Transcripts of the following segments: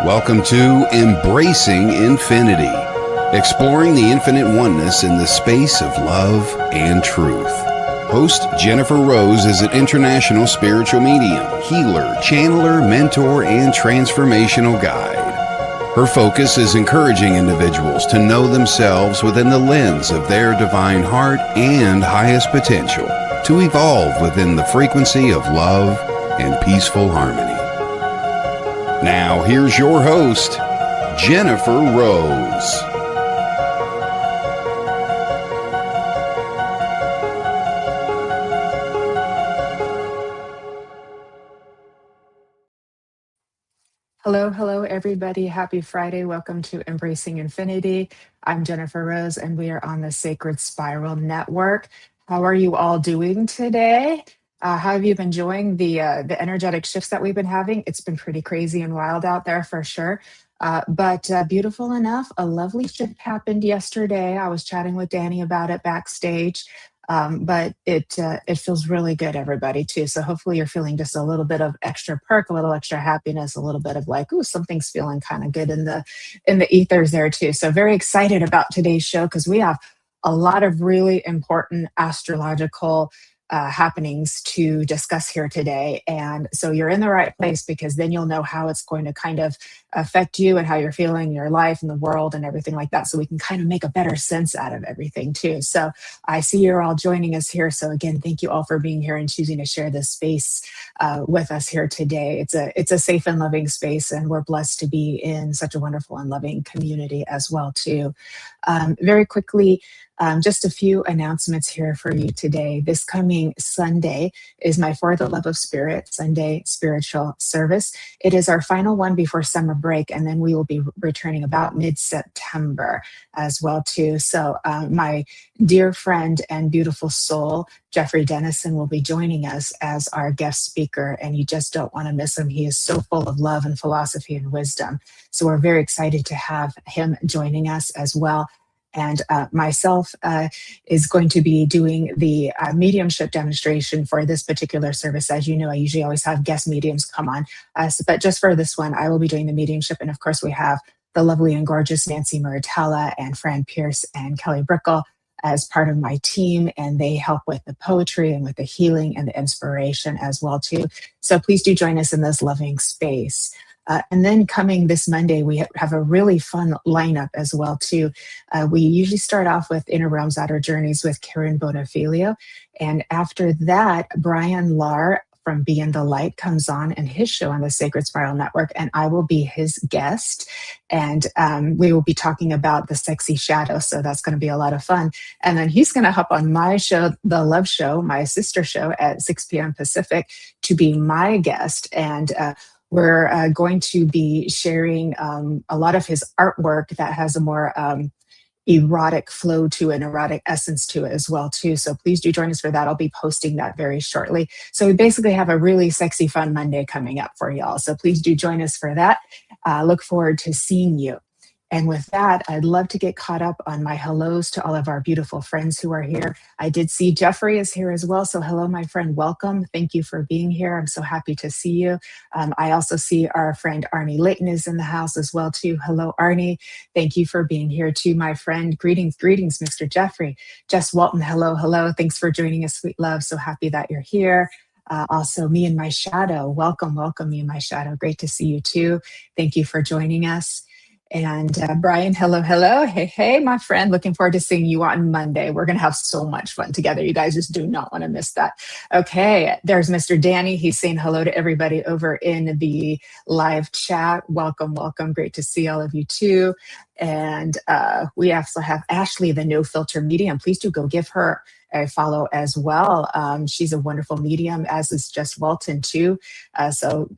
Welcome to Embracing Infinity, exploring the infinite oneness in the space of love and truth. Host Jennifer Rose is an international spiritual medium, healer, channeler, mentor, and transformational guide. Her focus is encouraging individuals to know themselves within the lens of their divine heart and highest potential, to evolve within the frequency of love and peaceful harmony. Now, here's your host, Jennifer Rose. Hello, everybody. Happy Friday. Welcome to Embracing Infinity. I'm Jennifer Rose, and we are on the Sacred Spiral Network. How are you all doing today? How have you been enjoying the energetic shifts that we've been having? It's been pretty crazy and wild out there for sure. But beautiful enough, a lovely shift happened yesterday. I was chatting with Danny about it backstage. But it feels really good, everybody, too. So hopefully you're feeling just a little bit of extra perk, a little extra happiness, a little bit of like, ooh, something's feeling kind of good in the ethers there too. So very excited about today's show because we have a lot of really important astrological happenings to discuss here today. And so you're in the right place because then you'll know how it's going to kind of affect you and how you're feeling, your life and the world and everything like that. So we can kind of make a better sense out of everything too. So I see you're all joining us here. So again, thank you all for being here and choosing to share this space with us here today. It's a safe and loving space, and we're blessed to be in such a wonderful and loving community as well too. Very quickly, just a few announcements here for you today. This coming Sunday is my For the Love of Spirit Sunday spiritual service. It is our final one before summer break, and then we will be returning about mid-September as well too. So my dear friend and beautiful soul, Jeffrey Dennison, will be joining us as our guest speaker, and you just don't want to miss him. He is so full of love and philosophy and wisdom. So we're very excited to have him joining us as well. And myself is going to be doing the mediumship demonstration for this particular service. As you know, I usually always have guest mediums come on. But just for this one, I will be doing the mediumship. And of course, we have the lovely and gorgeous Nancy Muratella and Fran Pierce and Kelly Brickle as part of my team. And they help with the poetry and with the healing and the inspiration as well, too. So please do join us in this loving space. And then coming this Monday, we have a really fun lineup as well, too. We usually start off with Inner Realms, Outer Journeys with Karen Bonafilio. And after that, Brian Lahr from Be in the Light comes on and his show on the Sacred Spiral Network, and I will be his guest. And we will be talking about the sexy shadow, so that's going to be a lot of fun. And then he's going to hop on my show, The Love Show, my sister show at 6 p.m. Pacific, to be my guest. And we're going to be sharing a lot of his artwork that has a more erotic flow to an erotic essence to it as well too. So please do join us for that. I'll be posting that very shortly. So we basically have a really sexy, fun Monday coming up for y'all. So please do join us for that. Look forward to seeing you. And with that, I'd love to get caught up on my hellos to all of our beautiful friends who are here. I did see Jeffrey is here as well. So hello, my friend. Welcome. Thank you for being here. I'm so happy to see you. I also see our friend Arnie Layton is in the house as well, too. Hello, Arnie. Thank you for being here, too, my friend. Greetings, Mr. Jeffrey. Jess Walton, hello. Thanks for joining us, sweet love. So happy that you're here. Also, Me and My Shadow. Welcome, Me and My Shadow. Great to see you, too. Thank you for joining us. And Brian, hello. Hey, my friend. Looking forward to seeing you on Monday. We're going to have so much fun together. You guys just do not want to miss that. Okay, there's Mr. Danny. He's saying hello to everybody over in the live chat. Welcome. Great to see all of you too. And we also have Ashley, the No Filter Medium. Please do go give her a follow as well. She's a wonderful medium, as is Jess Walton too. So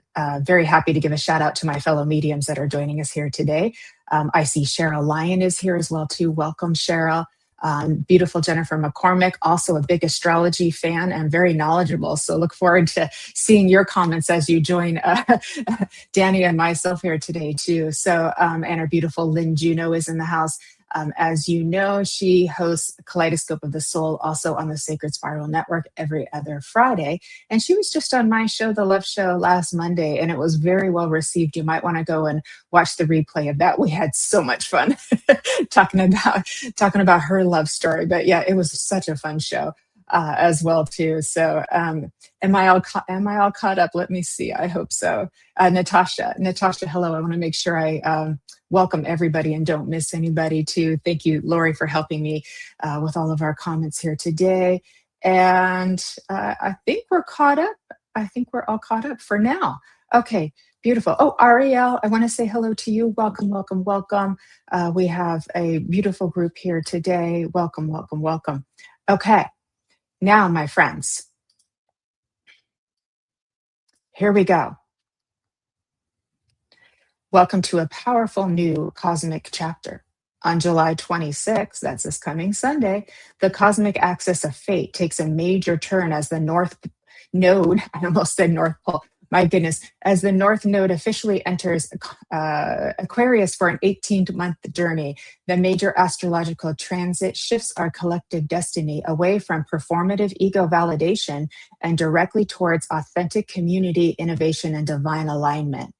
very happy to give a shout out to my fellow mediums that are joining us here today. I see Cheryl Lyon is here as well too. Welcome, Cheryl. Beautiful Jennifer McCormick, also a big astrology fan and very knowledgeable. So look forward to seeing your comments as you join Danny and myself here today too. So, and our beautiful Lynn Juno is in the house. As you know, she hosts Kaleidoscope of the Soul, also on the Sacred Spiral Network every other Friday. And she was just on my show, The Love Show, last Monday, and it was very well received. You might want to go and watch the replay of that. We had so much fun talking about her love story. But yeah, it was such a fun show as well too. So am I all caught up? Let me see. I hope so. Natasha, hello. I want to make sure I welcome everybody and don't miss anybody too. Thank you, Lori, for helping me with all of our comments here today. And I think we're caught up. I think we're all caught up for now. Okay, beautiful. Oh, Ariel, I want to say hello to you. Welcome, welcome, welcome. We have a beautiful group here today. Welcome, welcome, welcome. Okay, now, my friends, here we go. Welcome to a powerful new cosmic chapter. On July 26th, that's this coming Sunday, the cosmic axis of fate takes a major turn as the North Node, I almost said North Pole, my goodness, as the North Node officially enters Aquarius for an 18-month journey. The major astrological transit shifts our collective destiny away from performative ego validation and directly towards authentic community, innovation, and divine alignment.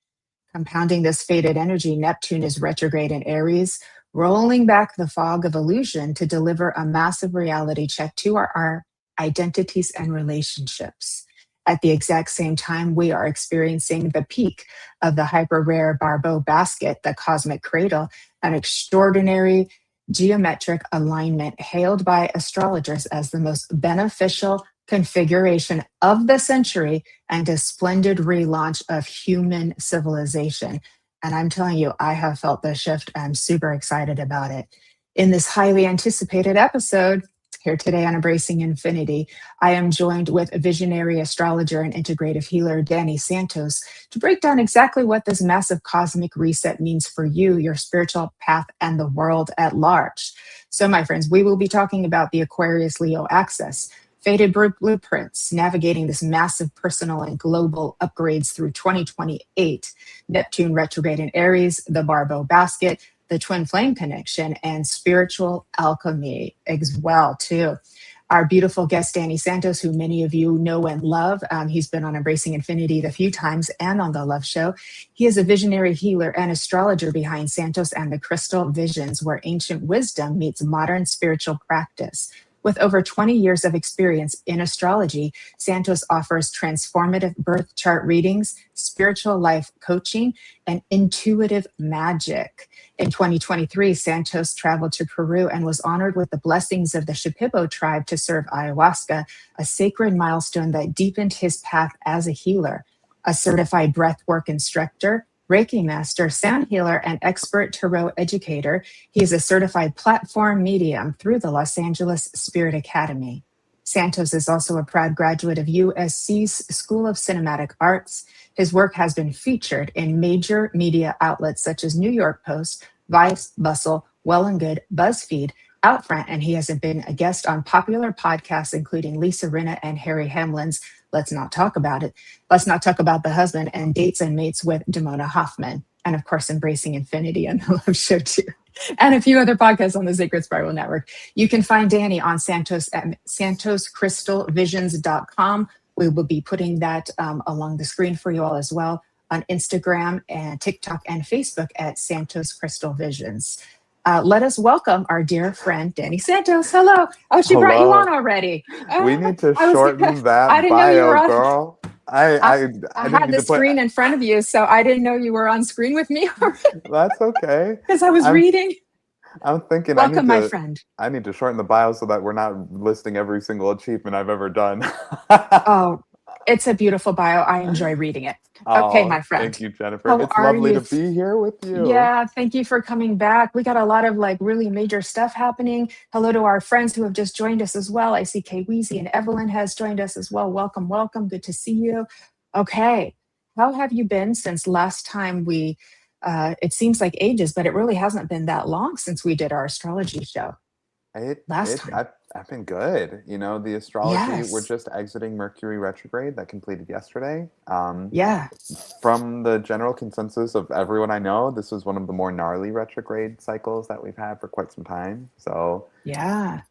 Compounding this fated energy, Neptune is retrograde in Aries, rolling back the fog of illusion to deliver a massive reality check to our identities and relationships. At the exact same time, we are experiencing the peak of the hyper rare Barbault Basket, the Cosmic Cradle, an extraordinary geometric alignment hailed by astrologers as the most beneficial configuration of the century and a splendid relaunch of human civilization. And I'm telling you, I have felt the shift. I'm super excited about it. In this highly anticipated episode, here today on Embracing Infinity, I am joined with a visionary astrologer and integrative healer, Danny Santos, to break down exactly what this massive cosmic reset means for you, your spiritual path, and the world at large. So, my friends, we will be talking about the Aquarius Leo axis, fated blueprints, navigating this massive personal and global upgrades through 2028, Neptune retrograde in Aries, the Barbault Basket, the twin flame connection, and spiritual alchemy as well too. Our beautiful guest, Danny Santos, who many of you know and love. He's been on Embracing Infinity a few times and on The Love Show. He is a visionary healer and astrologer behind Santos and the Crystal Visions, where ancient wisdom meets modern spiritual practice. With over 20 years of experience in astrology, Santos offers transformative birth chart readings, spiritual life coaching, and intuitive magic. In 2023, Santos traveled to Peru and was honored with the blessings of the Shipibo tribe to serve ayahuasca, a sacred milestone that deepened his path as a healer. A certified breathwork instructor, Reiki master, sound healer, and expert tarot educator, he is a certified platform medium through the Los Angeles Spirit Academy. Santos is also a proud graduate of USC's School of Cinematic Arts. His work has been featured in major media outlets such as New York Post, Vice, Bustle, Well and Good, BuzzFeed, Outfront, and he has been a guest on popular podcasts including Lisa Rinna and Harry Hamlin's Let's Not Talk About It, Let's Not Talk About the Husband, and Dates and Mates with Damona Hoffman, and of course, Embracing Infinity and The Love Show too, and a few other podcasts on the Sacred Spiral Network. You can find Danny on Santos at santoscrystalvisions.com. We will be putting that along the screen for you all as well on Instagram and TikTok and Facebook at Santos Crystal Visions. Let us welcome our dear friend, Danny Santos. Hello. Oh, she brought you on already. We need to shorten that bio, girl. I had the screen in front of you, so I didn't know you were on screen with me already. That's okay. Because I was reading. I'm thinking Welcome, my friend. I need to shorten the bio so that we're not listing every single achievement I've ever done. Oh, it's a beautiful bio. I enjoy reading it. Okay, my friend. Thank you, Jennifer. It's lovely to be here with you. Yeah, thank you for coming back. We got a lot of really major stuff happening. Hello to our friends who have just joined us as well. I see Kay Weezy and Evelyn has joined us as well. Welcome, welcome. Good to see you. Okay, how have you been since last time it seems like ages, but it really hasn't been that long since we did our astrology show. last time. I've been good. You know, the astrology, we're Yes. just exiting Mercury retrograde that completed yesterday. Yeah. From the general consensus of everyone I know, this was one of the more gnarly retrograde cycles that we've had for quite some time. So, Yeah.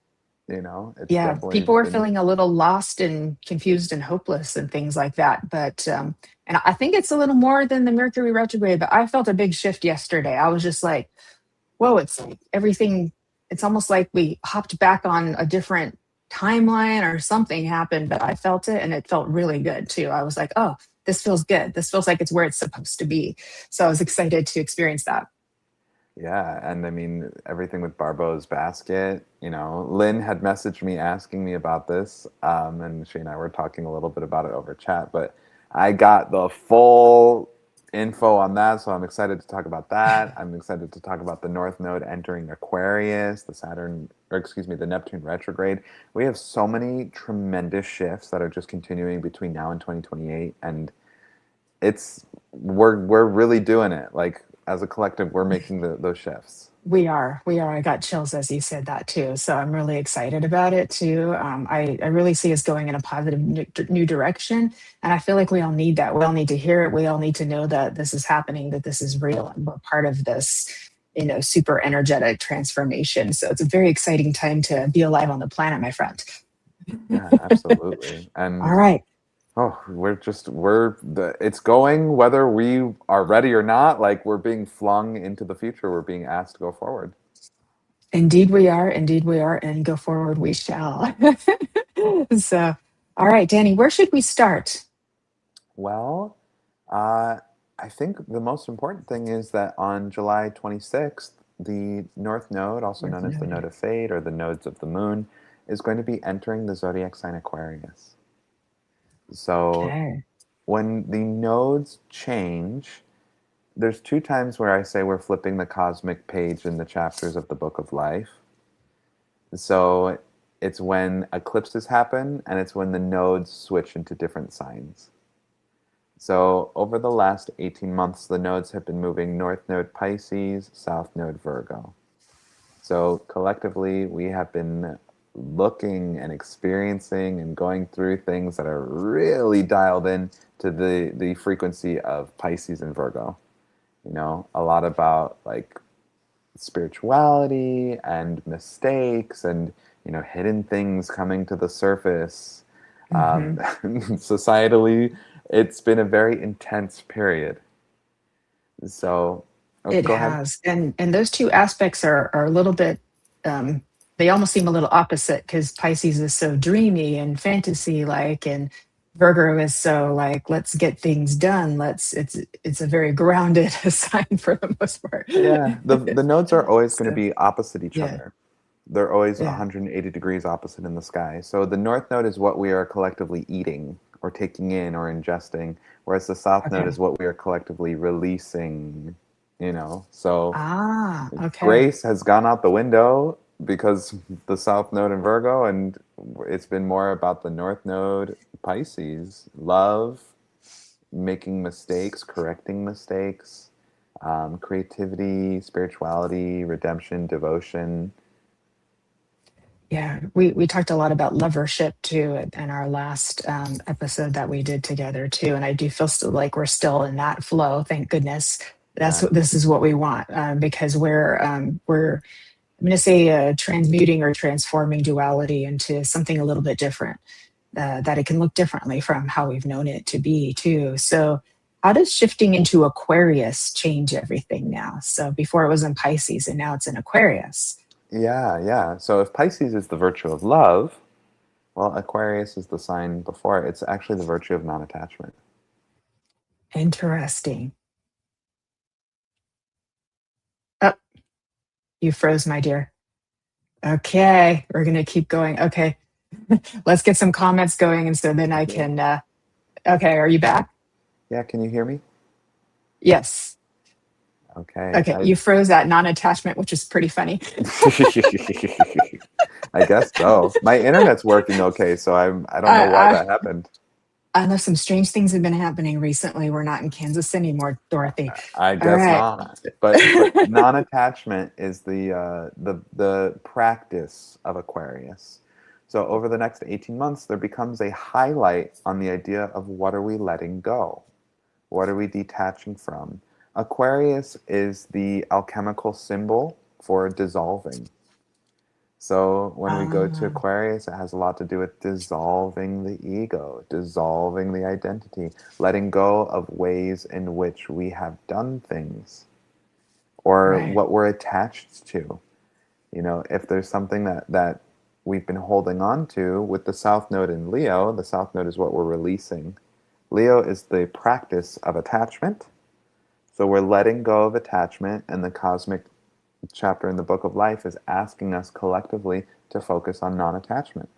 you know, it's Yeah. definitely People were been, feeling a little lost and confused and hopeless and things like that. But, and I think it's a little more than the Mercury retrograde, but I felt a big shift yesterday. I was just like, whoa, it's like everything, it's almost like we hopped back on a different timeline or something happened, but I felt it and it felt really good too. I was like, oh, this feels good. This feels like it's where it's supposed to be. So I was excited to experience that. yeah. And I mean, everything with Barbault's Basket, you know, Lynn had messaged me asking me about this. And she and I were talking a little bit about it over chat, but I got the full info on that. So I'm excited to talk about that. I'm excited to talk about the North Node entering Aquarius, the Saturn, or excuse me, the Neptune retrograde. We have so many tremendous shifts that are just continuing between now and 2028. And we're really doing it. Like as a collective, we're making those shifts. We are. I got chills as you said that too. So I'm really excited about it too. I really see us going in a positive new direction. And I feel like we all need that. We all need to hear it. We all need to know that this is happening, that this is real, and we're part of this, super energetic transformation. So it's a very exciting time to be alive on the planet, my friend. Yeah, absolutely. All And right. oh, it's going whether we are ready or not. Like we're being flung into the future. We're being asked to go forward. Indeed we are. Indeed we are. And go forward we shall. So, all right, Danny, where should we start? Well, uh, I think the most important thing is that on July 26th, the North Node, also North known as the Node Node. of Fate or the Nodes of the Moon, is going to be entering the zodiac sign Aquarius. So Okay. when the nodes change, there's two times where I say we're flipping the cosmic page in the chapters of the Book of Life. So it's when eclipses happen and it's when the nodes switch into different signs. So over the last 18 months, the nodes have been moving North Node Pisces, South Node Virgo. So collectively, we have been looking and experiencing and going through things that are really dialed in to the frequency of Pisces and Virgo. You know, a lot about like spirituality and mistakes and, you know, hidden things coming to the surface. Hmm. Societally, it's been a very intense period. So, oh, It go ahead. has. And those two aspects are a little bit they almost seem a little opposite because Pisces is so dreamy and fantasy like, and Virgo is so like, let's get things done. It's a very grounded sign for the most part. Yeah, the nodes are always going to So be opposite each yeah, other. They're always yeah. 180 degrees opposite in the sky. So the north node is what we are collectively eating or taking in or ingesting, whereas the south node is Okay. what we are collectively releasing, you know. So Ah, okay. grace has gone out the window because the south node in Virgo, and it's been more about the north node Pisces, love, making mistakes, correcting mistakes, creativity, spirituality, redemption, devotion. Yeah, we talked a lot about lovership too in our last episode that we did together too, and I do feel still like we're still in that flow. Thank goodness. That's Yeah, what this is what we want because we're I'm going to say transmuting or transforming duality into something a little bit different that it can look differently from how we've known it to be too. So how does shifting into Aquarius change everything now? So before it was in Pisces and now it's in Aquarius. yeah. So if Pisces is the virtue of love, well, Aquarius is the sign before it. It's actually the virtue of non-attachment. Interesting. Oh, you froze, my dear. Okay, we're gonna keep going. Okay, let's get some comments going, and so then I Yeah. can. Okay, are you back? Yeah, can you hear me? Yes. Okay. Okay, you froze at non-attachment, which is pretty funny. I guess so. My internet's working okay, so I don't know why I, that happened. I know some strange things have been happening recently. We're not in Kansas anymore, Dorothy. I All guess right. not. But non-attachment is the practice of Aquarius. So over the next 18 months, there becomes a highlight on the idea of what are we letting go? What are we detaching from? Aquarius is the alchemical symbol for dissolving. So when we go to Ah, Aquarius, it has a lot to do with dissolving the ego, dissolving the identity, letting go of ways in which we have done things or right. what we're attached to. You know, if there's something that we've been holding on to with the South Node in Leo, the South Node is what we're releasing. Leo is the practice of attachment. So we're letting go of attachment, and the cosmic chapter in the Book of Life is asking us collectively to focus on non-attachment.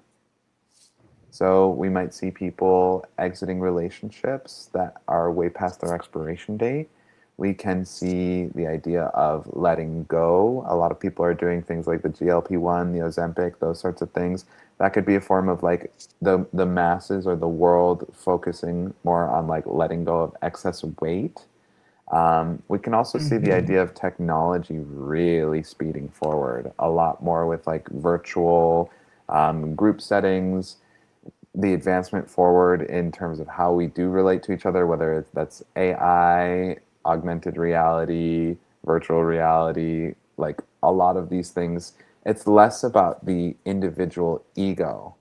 So we might see people exiting relationships that are way past their expiration date. We can see the idea of letting go. A lot of people are doing things like the GLP-1, the Ozempic, those sorts of things. That could be a form of like the masses or the world focusing more on like letting go of excess weight. We can also see the Hmm. idea of technology really speeding forward a lot more with like virtual group settings, the advancement forward in terms of how we do relate to each other, whether that's AI, augmented reality, virtual reality, like a lot of these things. It's less about the individual ego.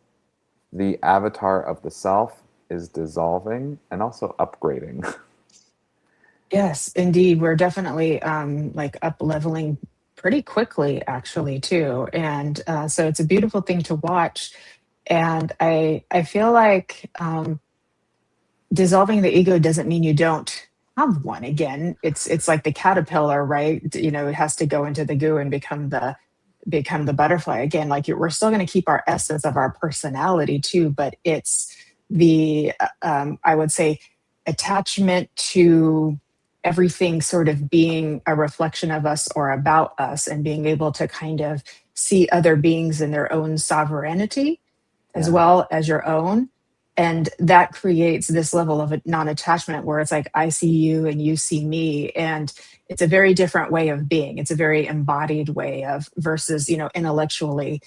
The avatar of the self is dissolving and also upgrading. Yes, indeed. We're definitely like up leveling pretty quickly, actually, too. And so it's a beautiful thing to watch. And I feel like dissolving the ego doesn't mean you don't have one again. It's like the caterpillar, right? You know, it has to go into the goo and become the butterfly again. Like we're still going to keep our essence of our personality too, but it's the I would say attachment to everything sort of being a reflection of us or about us, and being able to kind of see other beings in their own sovereignty as Yeah, well as your own. And that creates this level of non-attachment where it's like I see you and you see me, and it's a very different way of being. It's a very embodied way of, versus intellectually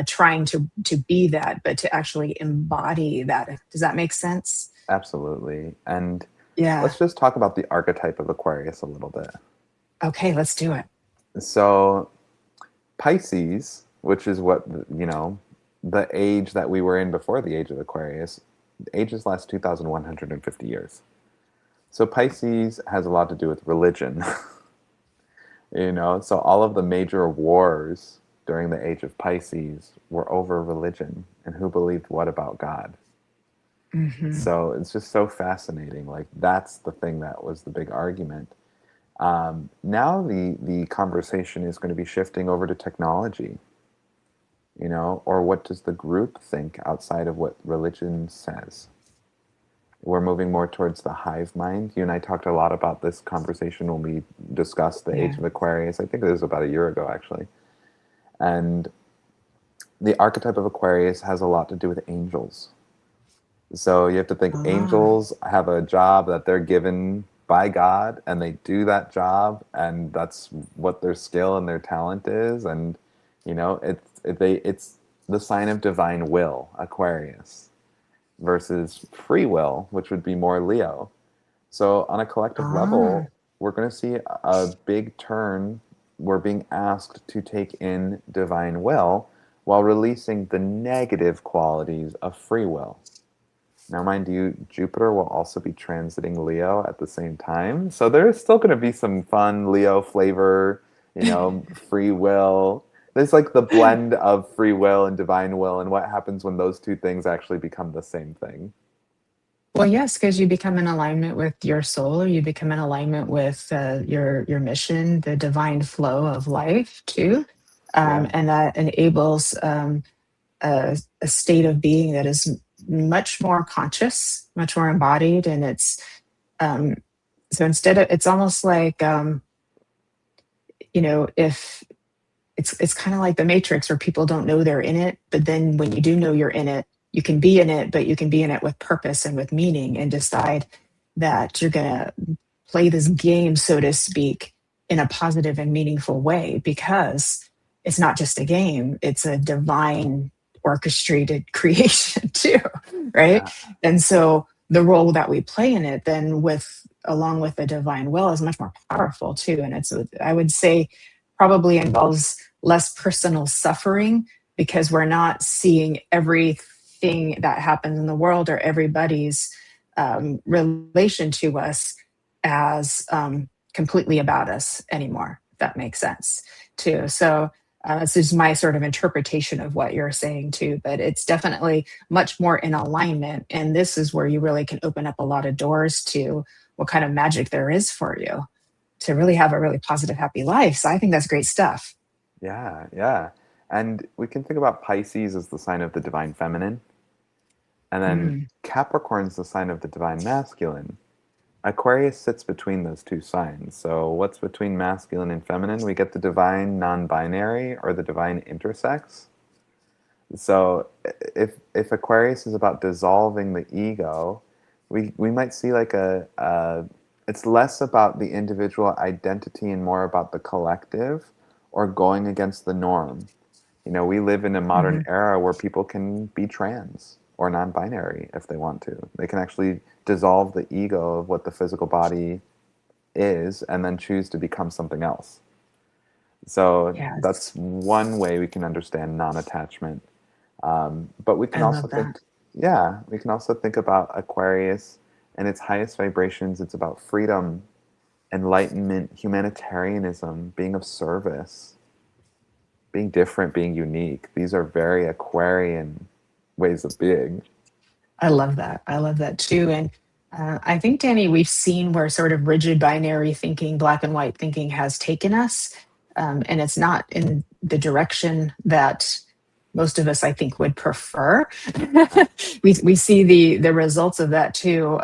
trying to be that, but to actually embody that. Does that make sense? absolutely. And Yeah. let's just talk about the archetype of Aquarius a little bit. Okay, let's do it. So, Pisces, which is what, the age that we were in before the age of Aquarius, ages last 2,150 years. So, Pisces has a lot to do with religion, So, all of the major wars during the age of Pisces were over religion and who believed what about God. Hmm. So, it's just so fascinating. Like, that's the thing that was the big argument. Now the conversation is going to be shifting over to technology, or what does the group think outside of what religion says? We're moving more towards the hive mind. You and I talked a lot about this conversation when we discussed the age Yeah. of Aquarius. I think it was about a year ago, actually. And the archetype of Aquarius has a lot to do with angels. So you have to think Ah. angels have a job that they're given by God, and they do that job, and that's what their skill and their talent is. And it's the sign of divine will, Aquarius, versus free will, which would be more Leo. So on a collective Ah. level, we're going to see a big turn. We're being asked to take in divine will while releasing the negative qualities of free will. Now, mind you, Jupiter will also be transiting Leo at the same time. So there's still going to be some fun Leo flavor, free will. There's like the blend of free will and divine will, and what happens when those two things actually become the same thing. Well, yes, because you become in alignment with your soul, or you become in alignment with your mission, the divine flow of life too, Yeah, and that enables a state of being that is much more conscious, much more embodied, and it's um, so instead of, it's almost like if it's kind of like the Matrix, where people don't know they're in it, but then when you do know you're in it, you can be in it, but you can be in it with purpose and with meaning, and decide that you're going to play this game, so to speak, in a positive and meaningful way, because it's not just a game, it's a divine orchestrated creation too, right? Yeah. And so the role that we play in it then with along with the divine will is much more powerful too. And it's, I would say, probably involves less personal suffering, because we're not seeing everything that happens in the world or everybody's relation to us as completely about us anymore, if that makes sense too. So this is my sort of interpretation of what you're saying too, but it's definitely much more in alignment. And this is where you really can open up a lot of doors to what kind of magic there is for you to really have a really positive, happy life. So I think that's great stuff. Yeah, yeah. And we can think about Pisces as the sign of the divine feminine, and then Mm. Capricorn's the sign of the divine masculine. Aquarius sits between those two signs. So what's between masculine and feminine? We get the divine non-binary or the divine intersex. So if Aquarius is about dissolving the ego, we might see like it's less about the individual identity and more about the collective or going against the norm. You know, we live in a modern Mhm. era where people can be trans or non-binary if they want to. They can actually dissolve the ego of what the physical body is and then choose to become something else. So that's Yes, one way we can understand non-attachment. But we can I also love that. think, yeah, we can also think about Aquarius and its highest vibrations. It's about freedom, enlightenment, humanitarianism, being of service, being different, being unique. These are very Aquarian ways of being. I love that. I love that too. And I think, Danny, we've seen where sort of rigid binary thinking, black and white thinking has taken us. And it's not in the direction that most of us, I think, would prefer. Yeah, We see the results of that too.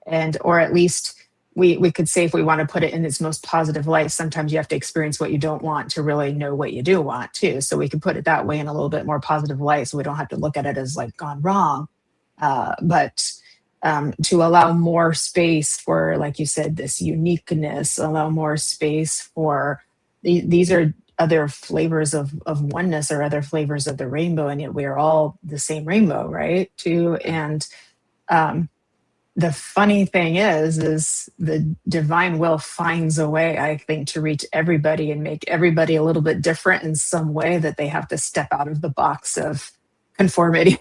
And, or at least we could say, if we want to put it in its most positive light, sometimes you have to experience what you don't want to really know what you do want too. So we can put it that way in a little bit more positive light, so we don't have to look at it as like gone wrong, but to allow more space for, like you said, this uniqueness, allow more space for these are other flavors of oneness or other flavors of the rainbow, and yet we are all the same rainbow, right? Too. And um, the funny thing is the divine will finds a way, I think, to reach everybody and make everybody a little bit different in some way, that they have to step out of the box of conformity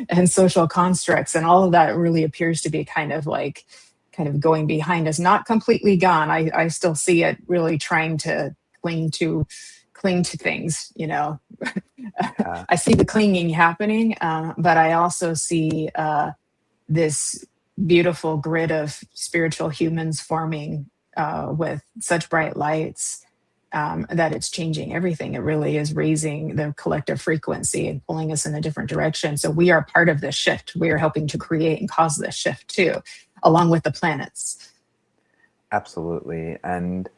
and social constructs. And all of that really appears to be kind of going behind us, not completely gone. I still see it really trying to cling to cling to things, you know. yeah, I see the clinging happening, but I also see this beautiful grid of spiritual humans forming with such bright lights, that it's changing everything. It really is raising the collective frequency and pulling us in a different direction. So we are part of this shift. We are helping to create and cause this shift too, along with the planets. absolutely. And,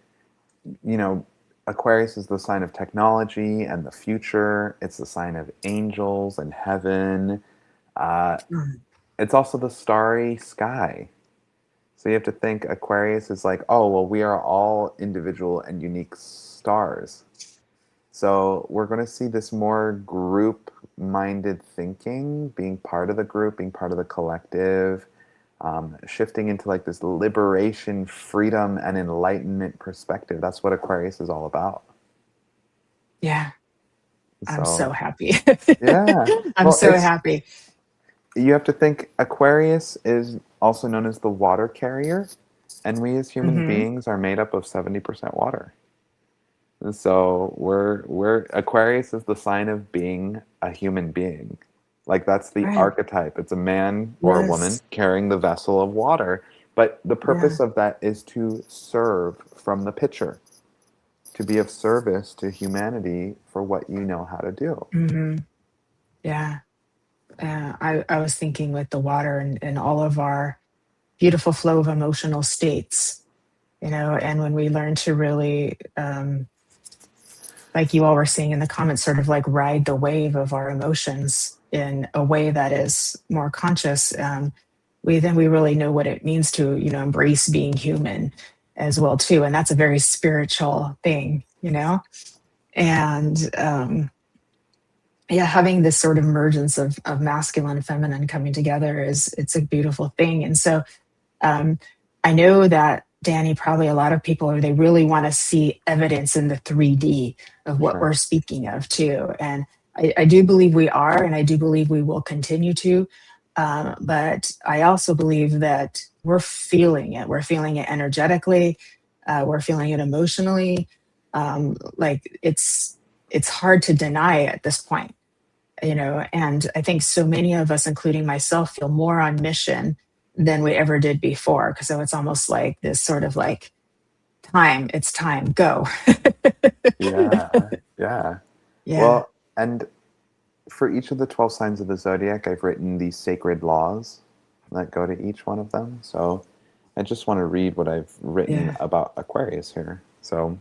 you know, Aquarius is the sign of technology and the future. It's the sign of angels and heaven. Uh, Mm. it's also the starry sky. So you have to think Aquarius is like, oh, well, we are all individual and unique stars. So we're going to see this more group minded thinking, being part of the group, being part of the collective, shifting into like this liberation, freedom, and enlightenment perspective. That's what Aquarius is all about. Yeah, I'm So, so happy. yeah. I'm Well, so happy. you have to think Aquarius is also known as the water carrier, and we as human Hmm. beings are made up of 70% water. So we're Aquarius is the sign of being a human being. Like that's the Right. archetype. It's a man or a woman Yes. carrying the vessel of water. But the Yeah. purpose of that is to serve from the pitcher, to be of service to humanity for what you know how to do. Hmm. Yeah. I was thinking with the water and all of our beautiful flow of emotional states, you know, and when we learn to really, like you all were saying in the comments, sort of like ride the wave of our emotions. in a way that is more conscious, we really know what it means to, embrace being human as well too. And that's a very spiritual thing, and yeah, having this sort of emergence of masculine and feminine coming together it's a beautiful thing. And so um, I know that Danny, probably a lot of people they really want to see evidence in the 3D of what Sure. we're speaking of too. And I do believe we are, and I do believe we will continue to. But I also believe that we're feeling it. We're feeling it energetically. We're feeling it emotionally. Like it's hard to deny at this point, and I think so many of us, including myself, feel more on mission than we ever did before. Because so it's almost like this sort of like it's time, go. Yeah. Yeah. Yeah. Well, and for each of the 12 signs of the zodiac, I've written these sacred laws that go to each one of them. So I just want to read what I've written Yeah. about Aquarius here. So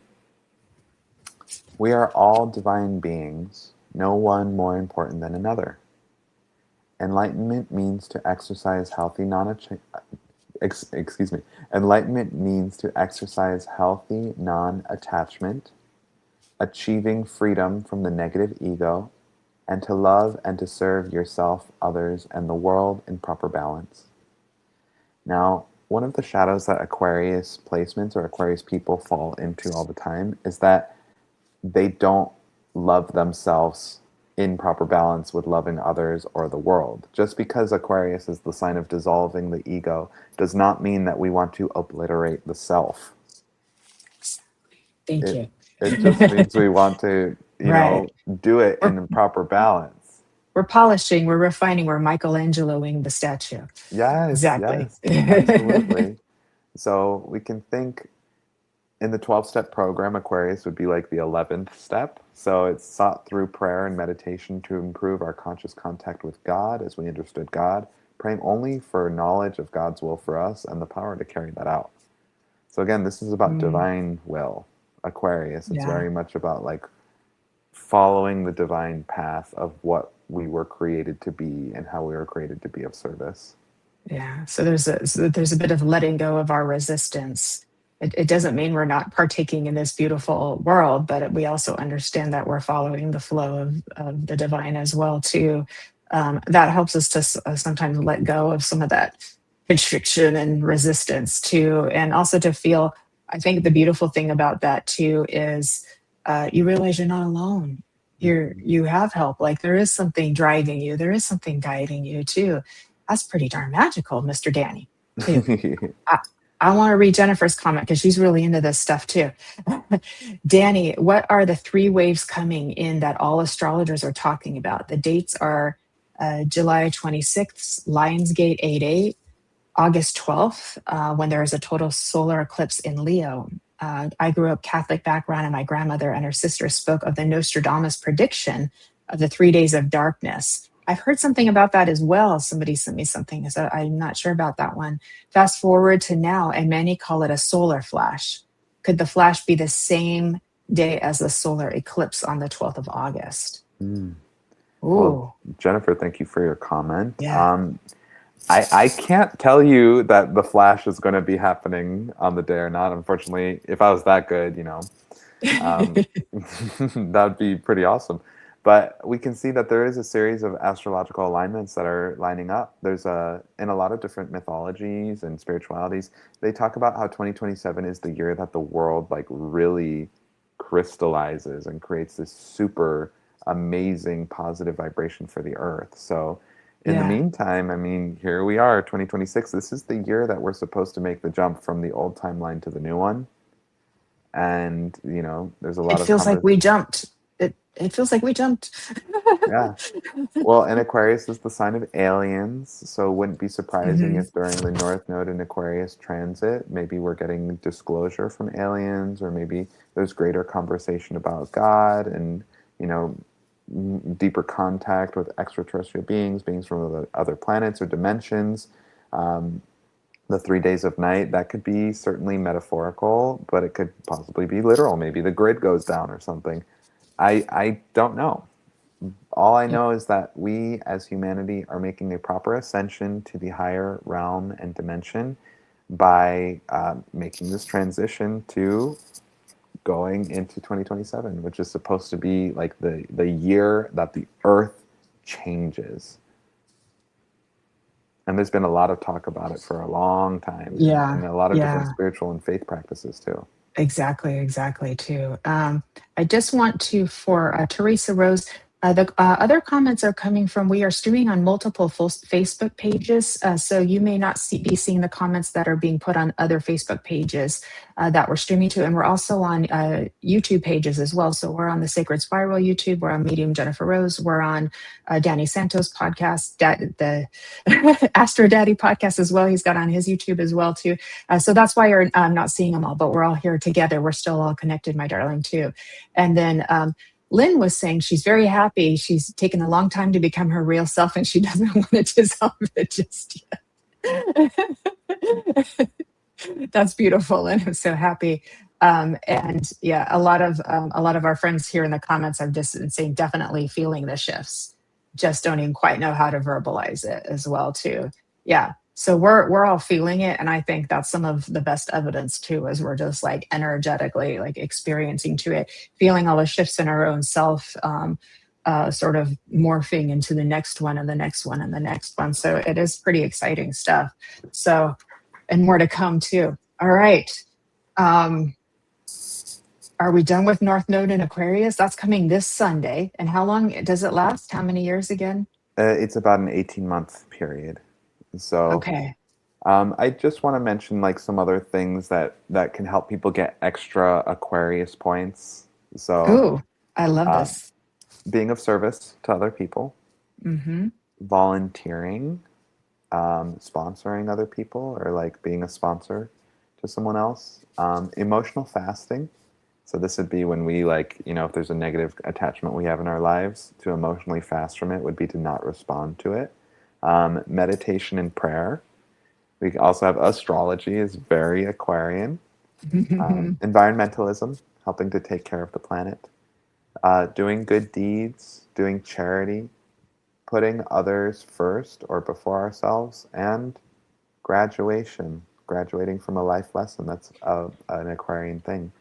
we are all divine beings, no one more important than another. Enlightenment means to exercise healthy excuse me. Enlightenment means to exercise healthy non-attachment, achieving freedom from the negative ego, and to love and to serve yourself, others, and the world in proper balance. Now, one of the shadows that Aquarius placements or Aquarius people fall into all the time is that they don't love themselves in proper balance with loving others or the world. Just because Aquarius is the sign of dissolving the ego does not mean that we want to obliterate the self. Thank It you. it just means we want to, Right. do it We're in proper balance. we're polishing, we're refining, we're Michelangeloing the statue. Yes, Exactly. yes, absolutely. So we can think in the 12-step program, Aquarius would be like the 11th step. So it's sought through prayer and meditation to improve our conscious contact with God as we understood God, praying only for knowledge of God's will for us and the power to carry that out. So again, this is about Mm, divine will. Aquarius, it's yeah. very much about like following the divine path of what we were created to be and how we were created to be of service. Yeah. So there's a bit of letting go of our resistance. It doesn't mean we're not partaking in this beautiful world, but we also understand that we're following the flow of the divine as well too. That helps us to sometimes let go of some of that constriction and resistance too, and also to feel. I think the beautiful thing about that too is you realize you're not alone. You have help. Like there is something driving you. There is something guiding you too. That's pretty darn magical, Mr. Danny, too. I, I want to read Jennifer's comment because she's really into this stuff too. Danny, what are the three waves coming in that all astrologers are talking about? The dates are July 26th, Lionsgate 8/8, August 12th, when there is a total solar eclipse in Leo. I grew up Catholic background, and my grandmother and her sister spoke of the Nostradamus prediction of the 3 days of darkness. I've heard something about that as well. Somebody sent me something, so I'm not sure about that one. Fast forward to now, and many call it a solar flash. Could the flash be the same day as the solar eclipse on the 12th of August? Mm. Well, Ooh, Jennifer, thank you for your comment. yeah. I can't tell you that the Flash is going to be happening on the day or not. Unfortunately, if I was that good, um, that would be pretty awesome. But we can see that there is a series of astrological alignments that are lining up. There's in a lot of different mythologies and spiritualities, they talk about how 2027 is the year that the world like really crystallizes and creates this super amazing positive vibration for the earth. So in the Yeah. meantime, I mean, here we are, 2026. This is the year that we're supposed to make the jump from the old timeline to the new one. And, there's a lot It of feels like we jumped. It feels like we jumped. yeah. Well, and Aquarius is the sign of aliens, so it wouldn't be surprising Hmm. if during the North Node in Aquarius transit, maybe we're getting disclosure from aliens, or maybe there's greater conversation about God and, you know, deeper contact with extraterrestrial beings from other planets or dimensions. Um, the 3 days of night, that could be certainly metaphorical, but it could possibly be literal. Maybe the grid goes down or something. I don't know. All I Yeah. know is that we as humanity are making a proper ascension to the higher realm and dimension by making this transition to going into 2027, which is supposed to be like the year that the earth changes. And there's been a lot of talk about it for a long time, Yeah. and a lot of different Yeah. spiritual and faith practices too. Exactly, too. I just want to, for Teresa Rose, the other comments are coming from, we are streaming on multiple Facebook pages, so you may not be seeing the comments that are being put on other Facebook pages that we're streaming to. And we're also on YouTube pages as well. So we're on the Sacred Spiral YouTube, we're on Medium Jennifer Rose, we're on Danny Santos podcast, the Astro Daddy podcast as well. He's got on his YouTube as well, too. So that's why you're not seeing them all, but we're all here together. We're still all connected, my darling, too. And then Lynn was saying she's very happy. She's taken a long time to become her real self, and she doesn't want to dissolve it just yet. That's beautiful, and I'm so happy. And yeah, a lot of our friends here in the comments have just been saying definitely feeling the shifts, just don't even quite know how to verbalize it as well, too. Yeah. So we're all feeling it, and I think that's some of the best evidence too, as we're just like energetically like experiencing to it, feeling all the shifts in our own self, sort of morphing into the next one and the next one and the next one. So it is pretty exciting stuff. So, and more to come too. All right. Are we done with North Node in Aquarius? That's coming this Sunday. And how long does it last? How many years again? It's about an 18-month period. So Okay. I just want to mention like some other things that can help people get extra Aquarius points. So Ooh, I love uh, this. being of service to other people, Mm-hmm. volunteering, sponsoring other people, or like being a sponsor to someone else, emotional fasting. So this would be when we like, if there's a negative attachment we have in our lives, to emotionally fast from it would be to not respond to it. Meditation and prayer. We also have astrology is very Aquarian. Environmentalism, helping to take care of the planet. Doing good deeds, doing charity, putting others first or before ourselves, and graduating from a life lesson. That's an Aquarian thing.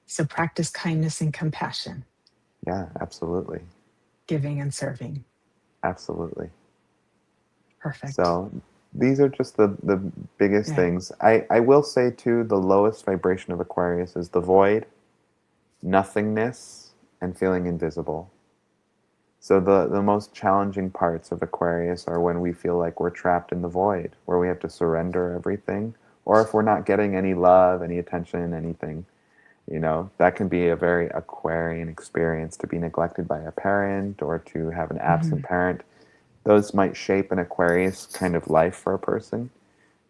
So practice kindness and compassion, Yeah, absolutely. giving and serving. Absolutely. Perfect. So these are just the biggest Yeah. things. I will say, too, the lowest vibration of Aquarius is the void, nothingness, and feeling invisible. So the most challenging parts of Aquarius are when we feel like we're trapped in the void, where we have to surrender everything, or if we're not getting any love, any attention, anything. That can be a very Aquarian experience, to be neglected by a parent or to have an absent Mhm. parent. Those might shape an Aquarius kind of life for a person.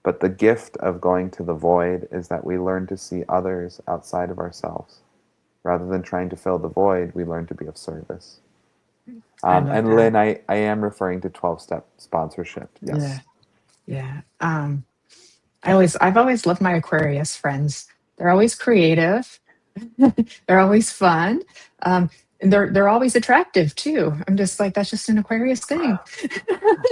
But the gift of going to the void is that we learn to see others outside of ourselves. Rather than trying to fill the void, we learn to be of service. I love And that. Lynn, I am referring to 12-step sponsorship. Yeah. Yes. Yeah. I've always loved my Aquarius friends. They're always creative. They're always fun. And they're always attractive too. I'm just like, that's just an Aquarius thing.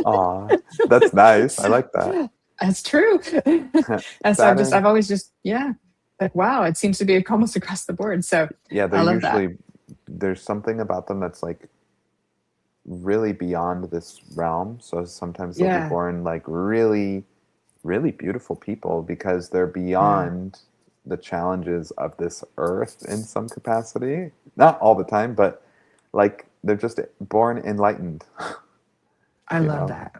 Aw, that's nice. I So, like that. that's true. And so Saturn, I've always just, yeah, like, wow, it seems to be almost across the board. So yeah, I love that. there's something about them that's like really beyond this realm. So sometimes they'll be Yeah. born like really, really beautiful people because they're Yeah. beyond the challenges of this earth in some capacity. Not all the time, but like they're just born enlightened, I you love know? that.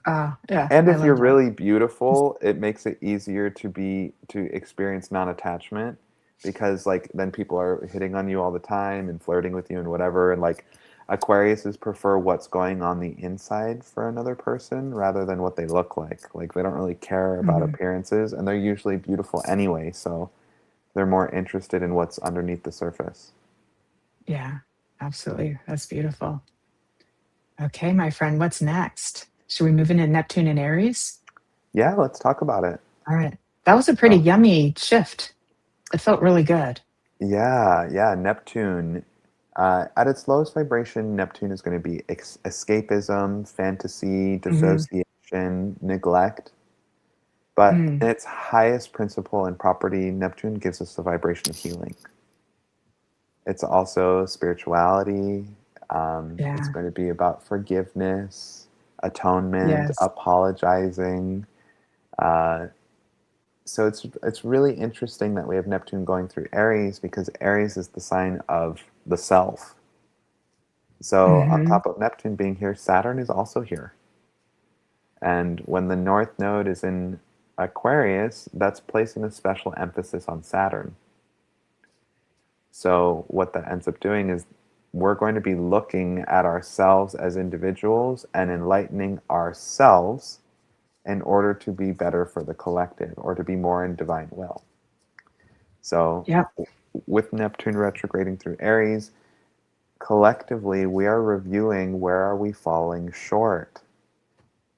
Yeah, And I if you're love that. really beautiful, it makes it easier to experience non-attachment because like then people are hitting on you all the time and flirting with you and whatever, and like Aquariuses prefer what's going on the inside for another person rather than what they look like. Like they don't really care about Mhm. appearances, and they're usually beautiful anyway, so they're more interested in what's underneath the surface. Yeah, absolutely. That's beautiful. Okay, my friend, what's next? Should we move into Neptune and Aries? Yeah, let's talk about it. All right. That was a pretty yummy shift. It felt really good. Yeah, Neptune. At its lowest vibration, Neptune is going to be escapism, fantasy, Hmm. dissociation, neglect. But Mm. in its highest principle and property, Neptune gives us the vibration of healing. It's also spirituality. It's Yeah. going to be about forgiveness, atonement, Yes. apologizing. Uh, so it's really interesting that we have Neptune going through Aries, because Aries is the sign of the self. So on Hmm. top of Neptune being here, Saturn is also here. And when the North Node is in Aquarius, that's placing a special emphasis on Saturn. So what that ends up doing is we're going to be looking at ourselves as individuals and enlightening ourselves in order to be better for the collective, or to be more in divine will. So Yep. with Neptune retrograding through Aries, collectively we are reviewing, where are we falling short?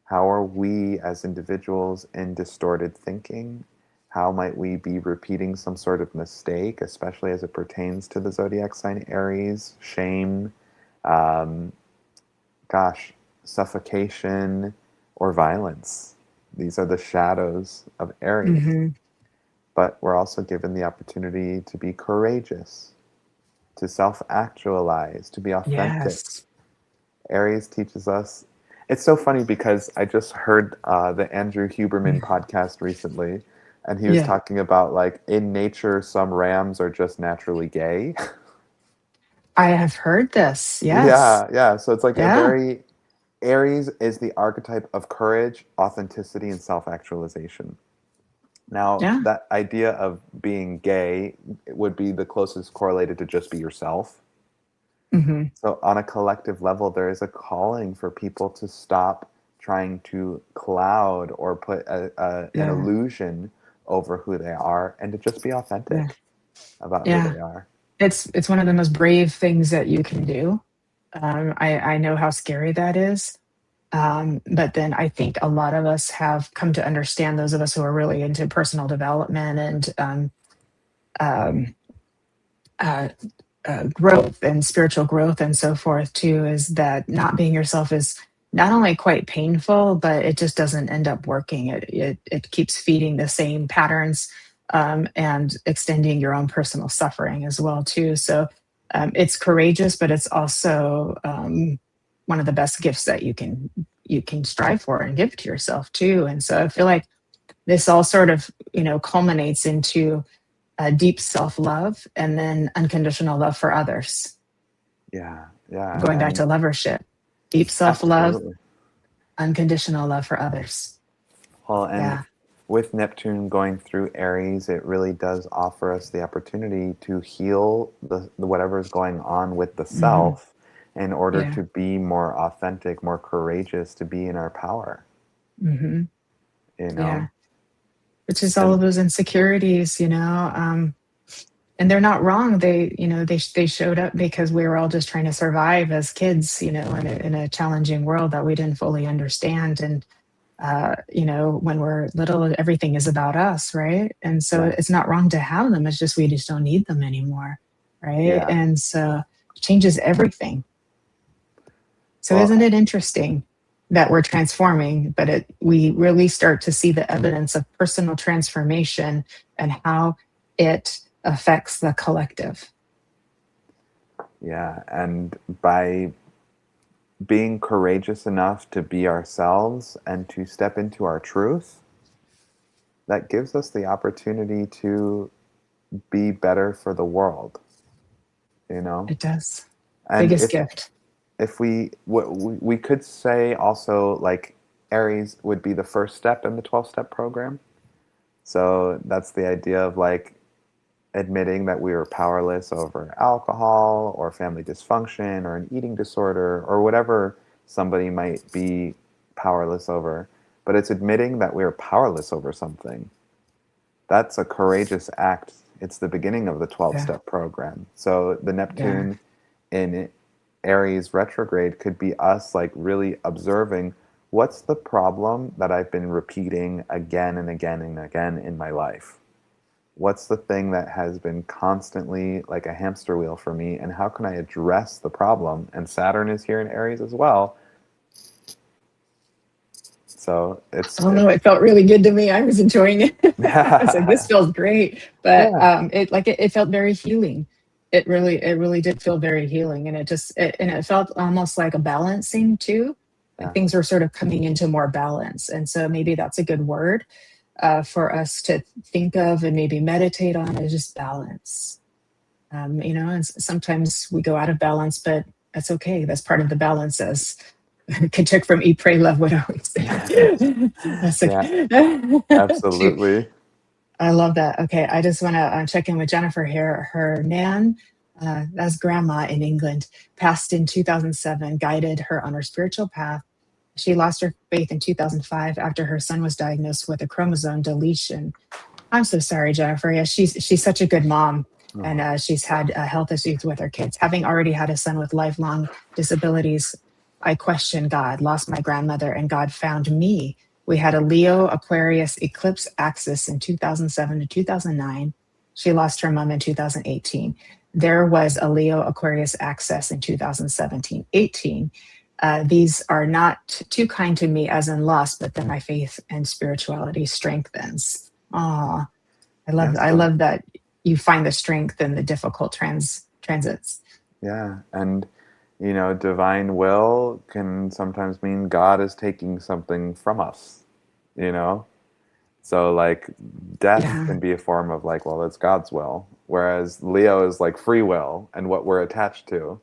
How are we as individuals in distorted thinking? How might we be repeating some sort of mistake, especially as it pertains to the zodiac sign Aries? Shame, um, gosh, suffocation, or violence. These are the shadows of Aries. Hmm. But we're also given the opportunity to be courageous, to self actualize, to be authentic. Yes. Aries teaches us. It's so funny because I just heard the Andrew Huberman podcast recently, and he was Yeah. talking about, like, in nature, some rams are just naturally gay. I have heard this. Yes. Yeah, yeah. So it's like a Yeah. very Aries is the archetype of courage, authenticity, and self actualization. Now, Yeah. that idea of being gay would be the closest correlated to just be yourself. Hmm. So, on a collective level, there is a calling for people to stop trying to cloud or put an Yeah. illusion over who they are, and to just be Yeah. authentic about who Yeah. they are. It's one of the most brave things that you can do. I know how scary that is. But then I think a lot of us have come to understand, those of us who are really into personal development and um, uh, growth and spiritual growth and so forth too, is that not being yourself is not only quite painful, but it just doesn't end up working. It keeps feeding the same patterns, and extending your own personal suffering as well too. So it's courageous, but it's also one of the best gifts that you can strive for and give to yourself too. And so I feel like this all sort of culminates into deep self love and then unconditional love for others. Yeah, yeah, Going back to and lovership, deep self love, absolutely. unconditional love for others. Well, and Yeah. with Neptune going through Aries, it really does offer us the opportunity to heal the whatever is going on with the Hmm. self, in order Yeah. to be more authentic, more courageous, to be in our power, Hmm. you Yeah. know? Which is all of And those insecurities, and they're not wrong. They showed up because we were all just trying to survive as kids, in a challenging world that we didn't fully understand. And when we're little, everything is about us, right? And so yeah, it's not wrong to have them. It's just we just don't need them anymore, right? yeah. And so it changes everything. So Well, isn't it interesting that we're transforming, but we really start to see the evidence of personal transformation and how it affects the collective. yeah. And by being courageous enough to be ourselves and to step into our truth, that gives us the opportunity to be better for the world, you know? It does. And Biggest gift. if we could say also, like, Aries would be the first step in the 12-step program. So that's the idea of, like, admitting that we are powerless over alcohol or family dysfunction or an eating disorder or whatever somebody might be powerless over. But it's admitting that we are powerless over something. That's a courageous act. It's the beginning of the Yeah. 12-step program. So the Yeah. Neptune in Aries retrograde could be us, like, really observing, what's the problem that I've been repeating again and again and again in my life? what's the thing that has been constantly like a hamster wheel for me, and how can I address the problem? And Saturn is here in Aries as well. So I don't know. It felt really good to me. I was enjoying it. I was like, this yeah. feels great. But it felt very healing. It really did feel very healing. And it felt almost like a balancing too. Like Yeah. things were sort of coming into more balance. And so maybe that's a good word for us to think of and maybe meditate on, is just balance. And sometimes we go out of balance, but that's okay. That's part of the balance, as Kachuk from Eat, Pray, Love would always say. That's like, Yeah, Shoot, absolutely. I love that. Okay, I just want to check in with Jennifer here. Her nan, that's grandma in England, passed in 2007, guided her on her spiritual path. She lost her faith in 2005 after her son was diagnosed with a chromosome deletion. I'm so sorry, Jennifer. Yeah, she's such a good mom, and Oh, she's had health issues with her kids. Having already had a son with lifelong disabilities, I questioned God, lost my grandmother, and God found me. We had a Leo Aquarius eclipse axis in 2007 to 2009. She lost her mom in 2018. There was a Leo Aquarius axis in 2017, 18. These are not too kind to me as in loss, but then my faith and spirituality strengthens. Ah, yeah. I So love that you find the strength in the difficult transits. yeah, and divine will can sometimes mean God is taking something from us. You know, so like death Yeah, can be a form of like, well, it's God's will, whereas Leo is like free will and what we're attached to.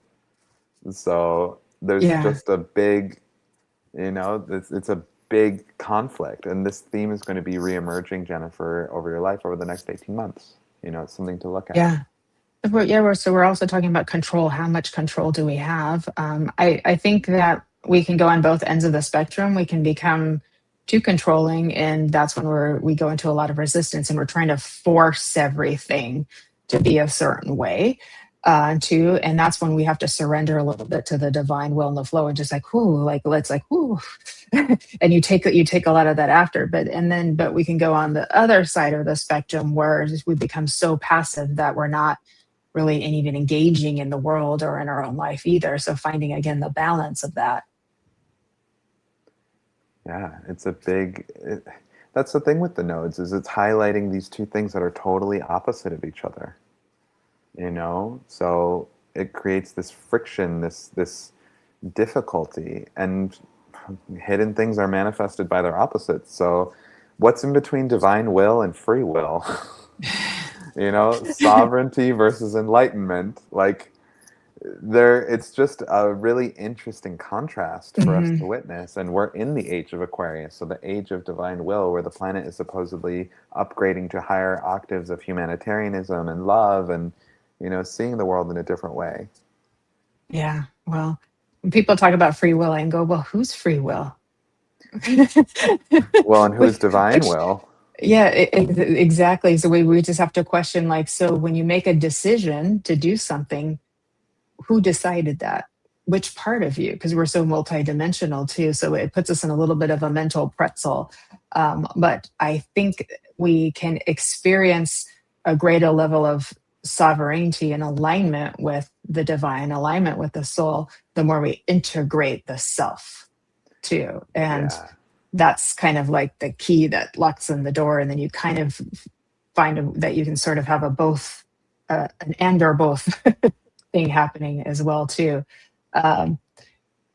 So there's yeah, just a big, it's a big conflict, and this theme is going to be reemerging, Jennifer, over your life over the next 18 months. It's something to look at. yeah. So we're also talking about control. How much control do we have? I think that we can go on both ends of the spectrum. We can become too controlling, and that's when we go into a lot of resistance, and we're trying to force everything to be a certain way. Too, and that's when we have to surrender a little bit to the divine will and the flow, and just like, whoo, like let's like, whoo, and you take a lot of that after. But we can go on the other side of the spectrum where we become so passive that we're not really even engaging in the world or in our own life either. So finding again the balance of that. Yeah, that's the thing with the nodes, is it's highlighting these two things that are totally opposite of each other. So it creates this friction, this difficulty, and hidden things are manifested by their opposites. So what's in between divine will and free will? Sovereignty versus enlightenment. Like, it's just a really interesting contrast for us Mhm. to witness. And we're in the age of Aquarius, so the age of divine will, where the planet is supposedly upgrading to higher octaves of humanitarianism and love, and seeing the world in a different way. Yeah. Well, when people talk about free will, I can go, well, who's free will? Well, and who's which, divine which, will? yeah, exactly. So we just have to question, like, so when you make a decision to do something, who decided that? Which part of you? Because we're so multidimensional too. So it puts us in a little bit of a mental pretzel. But I think we can experience a greater level of sovereignty and alignment with the divine, alignment with the soul, the more we integrate the self too. And Yeah. that's kind of like the key that locks in the door. And then you kind of find that you can sort of have a both, an and or both thing happening as well too. Um,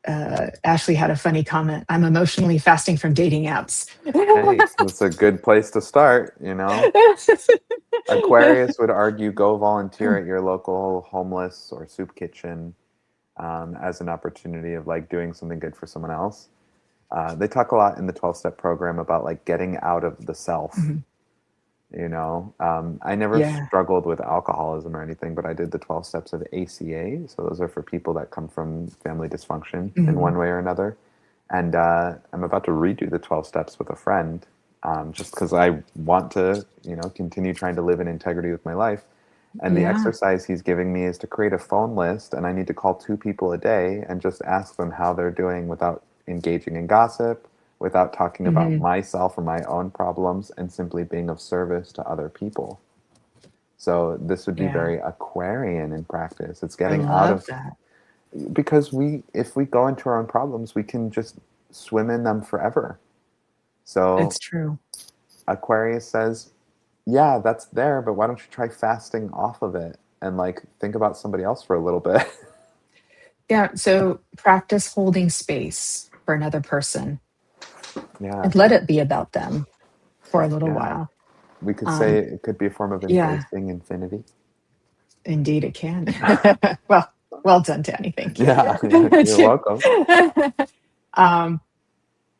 Ashley had a funny comment. I'm emotionally fasting from dating apps. Hey, that's a good place to start. Aquarius would argue, go volunteer at your local homeless or soup kitchen, as an opportunity of like doing something good for someone else. They talk a lot in the 12-step program about like getting out of the self. Mhm. I never Yeah. struggled with alcoholism or anything, but I did the 12 steps of ACA. So those are for people that come from family dysfunction in Mhm. one way or another. And I'm about to redo the 12 steps with a friend, just because I want to, continue trying to live in integrity with my life. And the Yeah. exercise he's giving me is to create a phone list, and I need to call 2 people a day and just ask them how they're doing without engaging in gossip, without talking about Mhm. myself or my own problems, and simply being of service to other people. So this would be Yeah. very Aquarian in practice. It's I getting out love of, that. because if we go into our own problems, we can just swim in them forever. So It's true. Aquarius says, yeah, that's there, but why don't you try fasting off of it and like think about somebody else for a little bit? Yeah. So practice holding space for another person Yeah, and let it be about them for a little yeah. while. We could say Um, it could be a form of yeah, embracing infinity. indeed it can. Well, well done, Danny. Thank you. Yeah, you're welcome. um,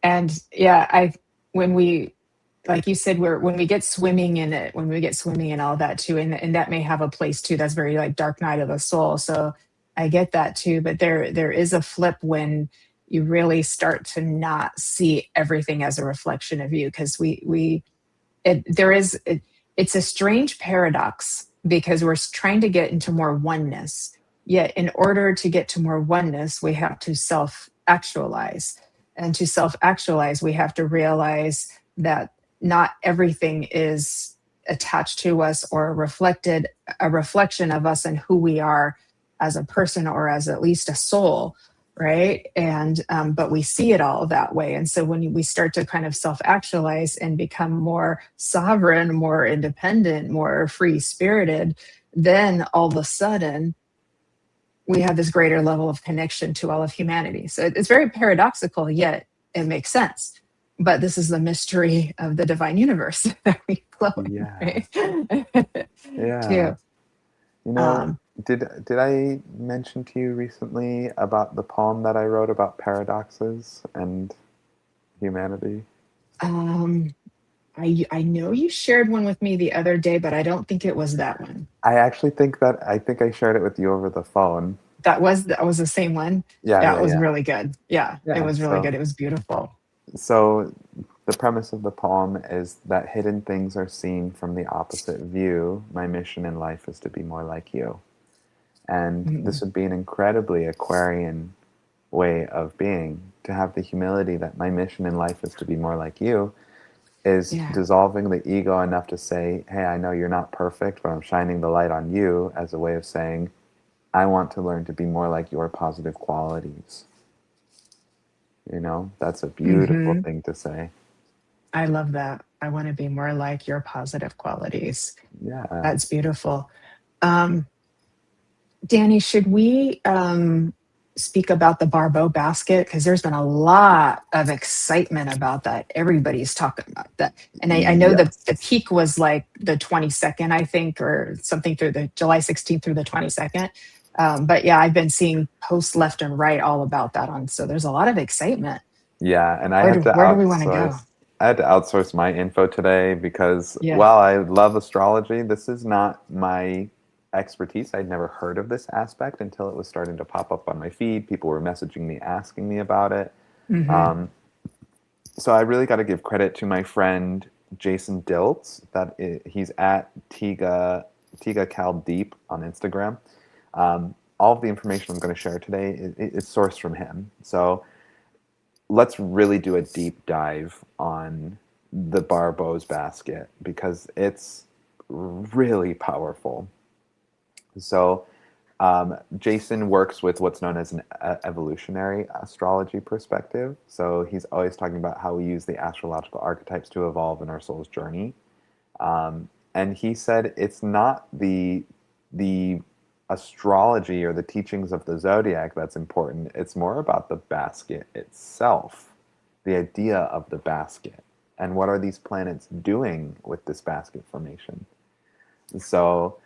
and yeah, when we, like you said, when we get swimming in it, when we get swimming in all that too, and that may have a place too. That's very like dark night of the soul. So I get that too. But there is a flip when you really start to not see everything as a reflection of you, because we it there is it, it's a strange paradox because we're trying to get into more oneness, yet in order to get to more oneness we have to self actualize, and to self actualize we have to realize that not everything is attached to us or reflected a reflection of us and who we are as a person or as at least a soul, right? And but we see it all that way, and so when we start to kind of self-actualize and become more sovereign, more independent, more free spirited, then all of a sudden we have this greater level of connection to all of humanity. So it's very paradoxical, yet it makes sense. But this is the mystery of the divine universe that we flow in, Yeah, right? yeah. Too. You know, um did I mention to you recently about the poem that I wrote about paradoxes and humanity? um I know you shared one with me the other day, but I don't think it was that one. I actually think that I think I shared it with you over the phone. That was the same one. Yeah, Yeah, yeah, it was yeah. really good. Yeah, it Yeah, was really good. so It was beautiful. so the premise of the poem is that hidden things are seen from the opposite view. My mission in life is to be more like you. And Mm, this would be an incredibly Aquarian way of being, to have the humility that my mission in life is to be more like you, is yeah. dissolving the ego enough to say, hey, I know you're not perfect, but I'm shining the light on you, as a way of saying, I want to learn to be more like your positive qualities. You know, that's a beautiful Hmm. thing to say. I love that. I want to be more like your positive qualities. Yeah. That's beautiful. Um, Danny, should we speak about the Barbault basket? Because there's been a lot of excitement about that. Everybody's talking about that. And I know the Yes. peak was like the 22nd, I think, or something through the July 16th through the 22nd. But yeah, I've been seeing posts left and right all about that on. So there's a lot of excitement. Yeah, and Where do we want to go? I had to outsource my info today because Yeah. while I love astrology, this is not my expertise. I'd never heard of this aspect until it was starting to pop up on my feed. People were messaging me, asking me about it. Hmm. Um, so I really got to give credit to my friend Jason Diltz. He's at Tiga Cal Deep on Instagram. All of the information I'm going to share today is sourced from him. So let's really do a deep dive on the Barbault Basket because it's really powerful. So, Jason works with what's known as an evolutionary astrology perspective. So, he's always talking about how we use the astrological archetypes to evolve in our soul's journey. And he said it's not the astrology or the teachings of the zodiac that's important. It's more about the basket itself, the idea of the basket, and what are these planets doing with this basket formation. So,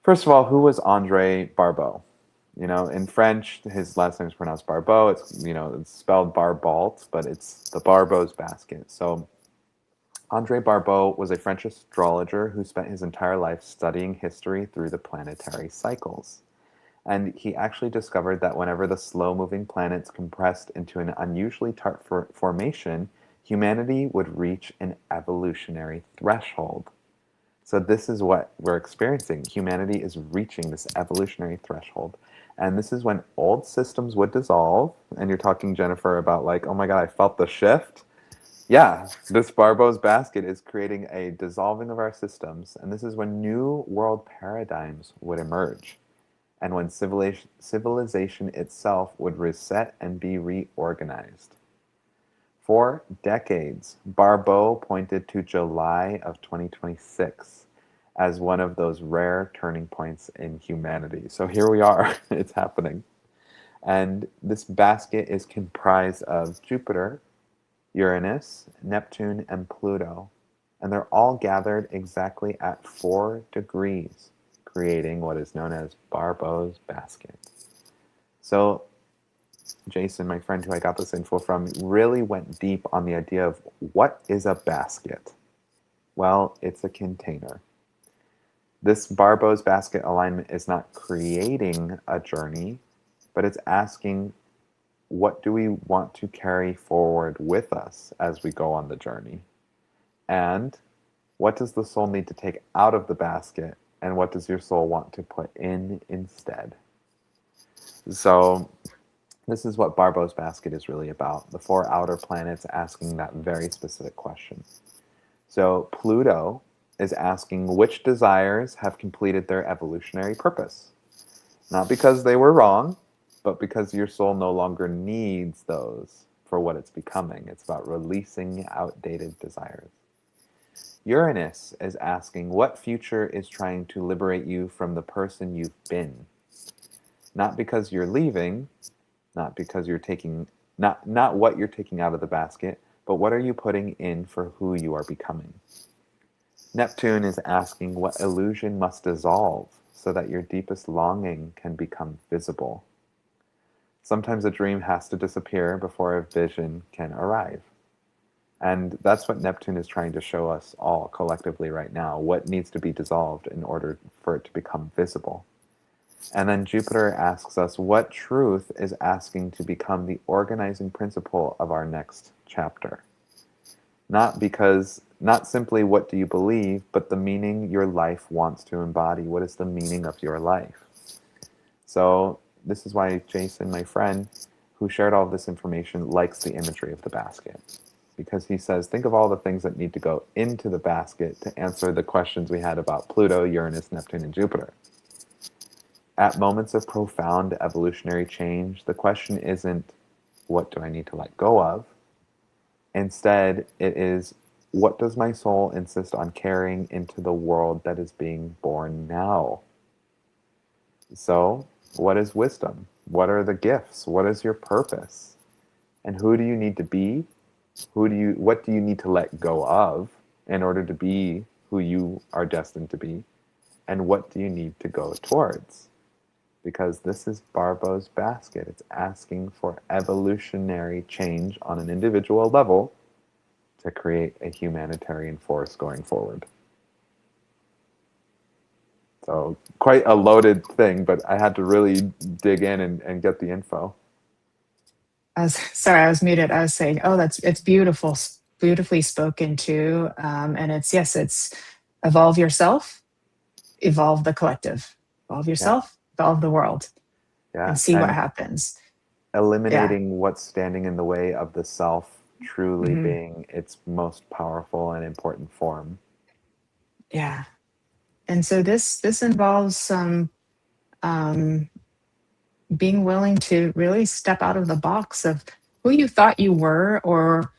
first of all, who was Andre Barbault? You know, in French, his last name is pronounced Barbault. It's spelled Barbault, but it's the Barbault's basket. So Andre Barbault was a French astrologer who spent his entire life studying history through the planetary cycles. And he actually discovered that whenever the slow moving planets compressed into an unusually tart formation, humanity would reach an evolutionary threshold. So, this is what we're experiencing. Humanity is reaching this evolutionary threshold. And this is when old systems would dissolve. And you're talking, Jennifer, about like, oh my God, I felt the shift. Yeah, this Barbault Basket is creating a dissolving of our systems, and this is when new world paradigms would emerge, and when civilization itself would reset and be reorganized. For decades, Barbault pointed to July of 2026 as one of those rare turning points in humanity. So here we are, it's happening. And this basket is comprised of Jupiter, Uranus, Neptune, and Pluto. And they're all gathered exactly at 4 degrees, creating what is known as Barbault Basket. So Jason, my friend who I got this info from, really went deep on the idea of what is a basket? Well, it's a container. This Barbault Basket alignment is not creating a journey, but it's asking, what do we want to carry forward with us as we go on the journey? And what does the soul need to take out of the basket, and what does your soul want to put in instead? So this is what Barbault Basket is really about. The 4 outer planets asking that very specific question. So Pluto is asking which desires have completed their evolutionary purpose. Not because they were wrong, but because your soul no longer needs those for what it's becoming. It's about releasing outdated desires. Uranus is asking what future is trying to liberate you from the person you've been. Not because you're leaving, not because you're taking, not what you're taking out of the basket, but what are you putting in for who you are becoming. Neptune is asking what illusion must dissolve so that your deepest longing can become visible. Sometimes a dream has to disappear before a vision can arrive. And that's what Neptune is trying to show us all collectively right now, what needs to be dissolved in order for it to become visible. And then Jupiter asks us what truth is asking to become the organizing principle of our next chapter. Not simply what do you believe, but the meaning your life wants to embody. What is the meaning of your life? So this is why Jason, my friend, who shared all of this information, likes the imagery of the basket. Because he says, think of all the things that need to go into the basket to answer the questions we had about Pluto, Uranus, Neptune, and Jupiter. At moments of profound evolutionary change, the question isn't, what do I need to let go of? Instead, it is, what does my soul insist on carrying into the world that is being born now? So, what is wisdom? What are the gifts? What is your purpose? And who do you need to be? What do you need to let go of in order to be who you are destined to be? And what do you need to go towards? Because this is Barbault's basket. It's asking for evolutionary change on an individual level to create a humanitarian force going forward. So quite a loaded thing, but I had to really dig in and get the info. I was muted. I was saying, oh, it's beautiful, beautifully spoken too. And it's evolve yourself, evolve the collective, evolve yourself, evolve the world, and see what happens. Eliminating what's standing in the way of the self truly Mm-hmm. being its most powerful and important form. Yeah. And so this involves some being willing to really step out of the box of who you thought you were, or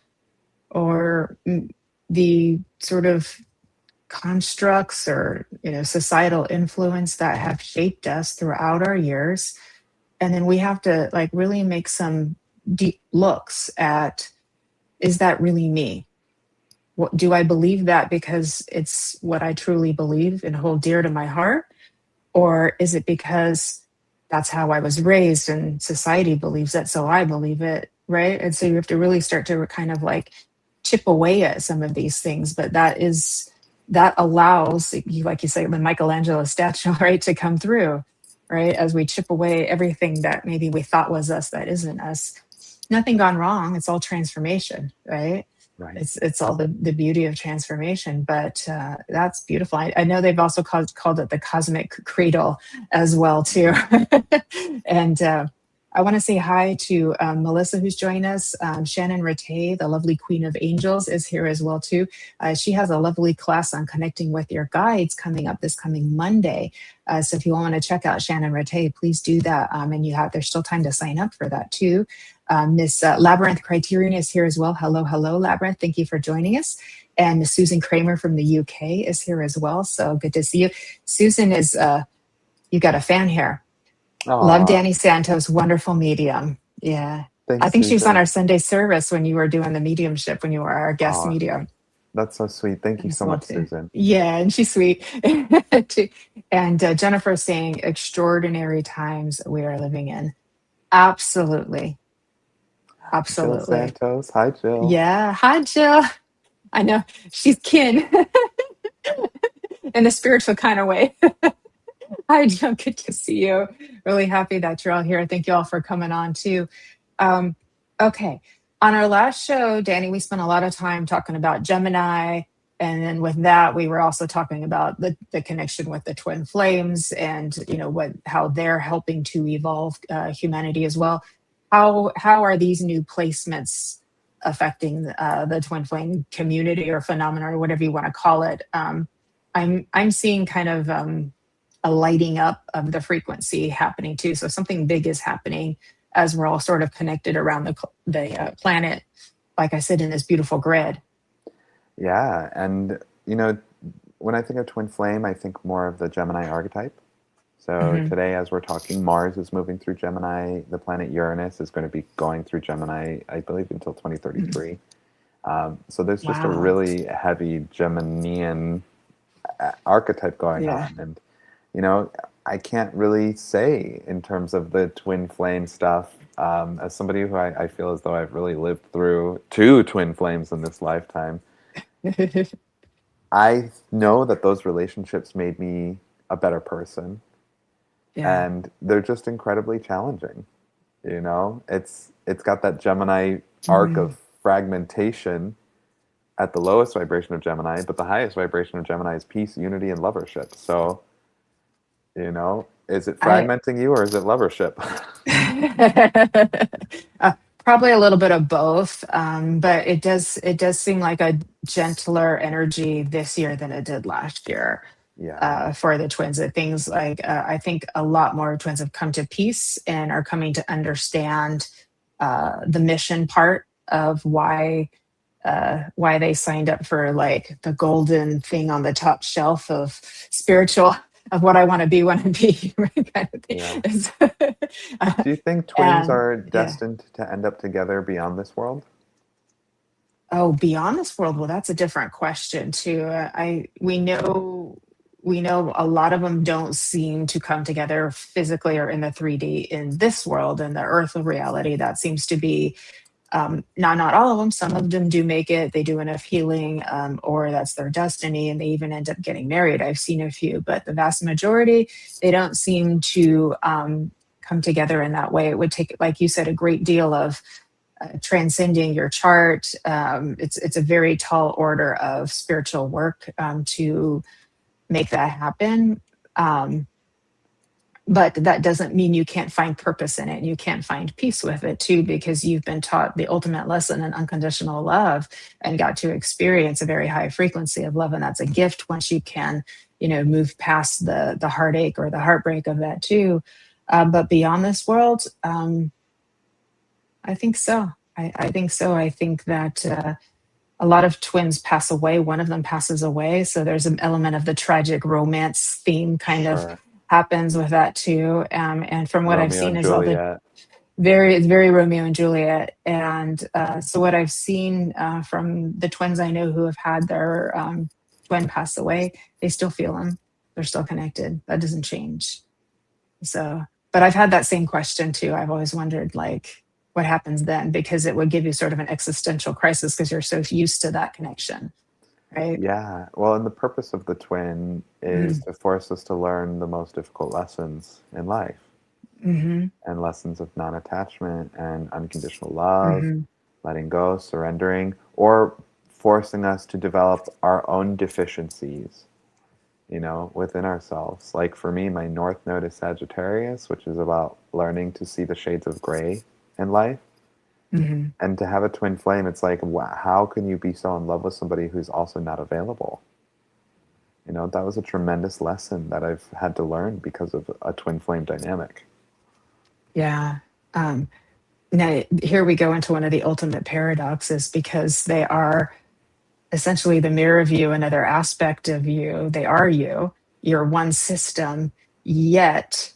the sort of constructs or societal influence that have shaped us throughout our years. And then we have to like really make some deep looks at, is that really me? What do I believe that because it's what I truly believe and hold dear to my heart? Or is it because that's how I was raised and society believes it, so I believe it, right? And so you have to really start to kind of like chip away at some of these things. But that allows, like you say, the Michelangelo statue, right, to come through, right? As we chip away everything that maybe we thought was us that isn't us. Nothing gone wrong. It's all transformation, right? Right. It's all the beauty of transformation. But that's beautiful. I know they've also called it the Cosmic Cradle as well too. And I want to say hi to Melissa, who's joined us. Shannon Rattay, the lovely Queen of Angels, is here as well too. She has a lovely class on connecting with your guides coming up this coming Monday. So if you want to check out Shannon Rattay, please do that. And there's still time to sign up for that too. Miss Labyrinth Criterion is here as well. Hello, hello, Labyrinth. Thank you for joining us. And Miss Susan Kramer from the UK is here as well. So good to see you. Susan is, you got a fan here. Love Danny Santos, wonderful medium. Yeah. Thanks, I think she was on Susan. our Sunday service when you were doing the mediumship, when you were our guest medium. That's so sweet. Thank you so much, Susan. Yeah, and she's sweet. And Jennifer is saying, extraordinary times we are living in. Absolutely. Absolutely. Jill Santos. Hi, Jill. Yeah. Hi, Jill. I know. She's kin in a spiritual kind of way. Hi, Jill. Good to see you. Really happy that you're all here. Thank you all for coming on too. Okay. On our last show, Danny, we spent a lot of time talking about Gemini. And then with that, we were also talking about the connection with the twin flames and, how they're helping to evolve humanity as well. How are these new placements affecting the twin flame community or phenomena or whatever you want to call it? I'm seeing kind of a lighting up of the frequency happening too. So something big is happening as we're all sort of connected around the planet, like I said, in this beautiful grid. Yeah, and when I think of twin flame, I think more of the Gemini archetype. So today, as we're talking, Mars is moving through Gemini. The planet Uranus is going to be going through Gemini, I believe, until 2033. So there's just a really heavy Geminian archetype going on. And, I can't really say in terms of the twin flame stuff. As somebody who I feel as though I've really lived through 2 twin flames in this lifetime, I know that those relationships made me a better person. Yeah. And they're just incredibly challenging. It's got that Gemini arc of fragmentation at the lowest vibration of Gemini, but the highest vibration of Gemini is peace, unity, and lovership. So, is it fragmenting you or is it lovership? Probably a little bit of both, but it does seem like a gentler energy this year than it did last year. Yeah. For the twins, things like I think a lot more twins have come to peace and are coming to understand the mission part of why they signed up for like the golden thing on the top shelf of spiritual of what I want to be when I be kind of thing. Yeah. Do you think twins are destined to end up together beyond this world? Oh, beyond this world? Well, that's a different question too. We know a lot of them don't seem to come together physically or in the 3D in this world, in the earth of reality. That seems to be not all of them. Some of them do make it. They do enough healing, or that's their destiny, and they even end up getting married. I've seen a few, but the vast majority, they don't seem to come together in that way. It would take, like you said, a great deal of transcending your chart. It's a very tall order of spiritual work to make that happen. But that doesn't mean you can't find purpose in it. And you can't find peace with it too, because you've been taught the ultimate lesson in unconditional love and got to experience a very high frequency of love. And that's a gift once you can, move past the heartache or the heartbreak of that too. But beyond this world, I think so. I think so. I think that a lot of twins pass away. One of them passes away. So there's an element of the tragic romance theme kind of happens with that too. And from what I've seen is all it's very Romeo and Juliet. And so what I've seen from the twins I know who have had their twin pass away, they still feel them. They're still connected. That doesn't change. So, but I've had that same question too. I've always wondered, like, what happens then? Because it would give you sort of an existential crisis because you're so used to that connection. Right? Yeah. Well, and the purpose of the twin is to force us to learn the most difficult lessons in life. And lessons of non-attachment and unconditional love, letting go, surrendering, or forcing us to develop our own deficiencies. within ourselves. Like for me, my North Node is Sagittarius, which is about learning to see the shades of gray in life. Hmm. And to have a twin flame, it's like, how can you be so in love with somebody who's also not available? That was a tremendous lesson that I've had to learn because of a twin flame dynamic. Yeah. Now, here we go into one of the ultimate paradoxes, because they are essentially the mirror of you, another aspect of you. They are you. You're one system, yet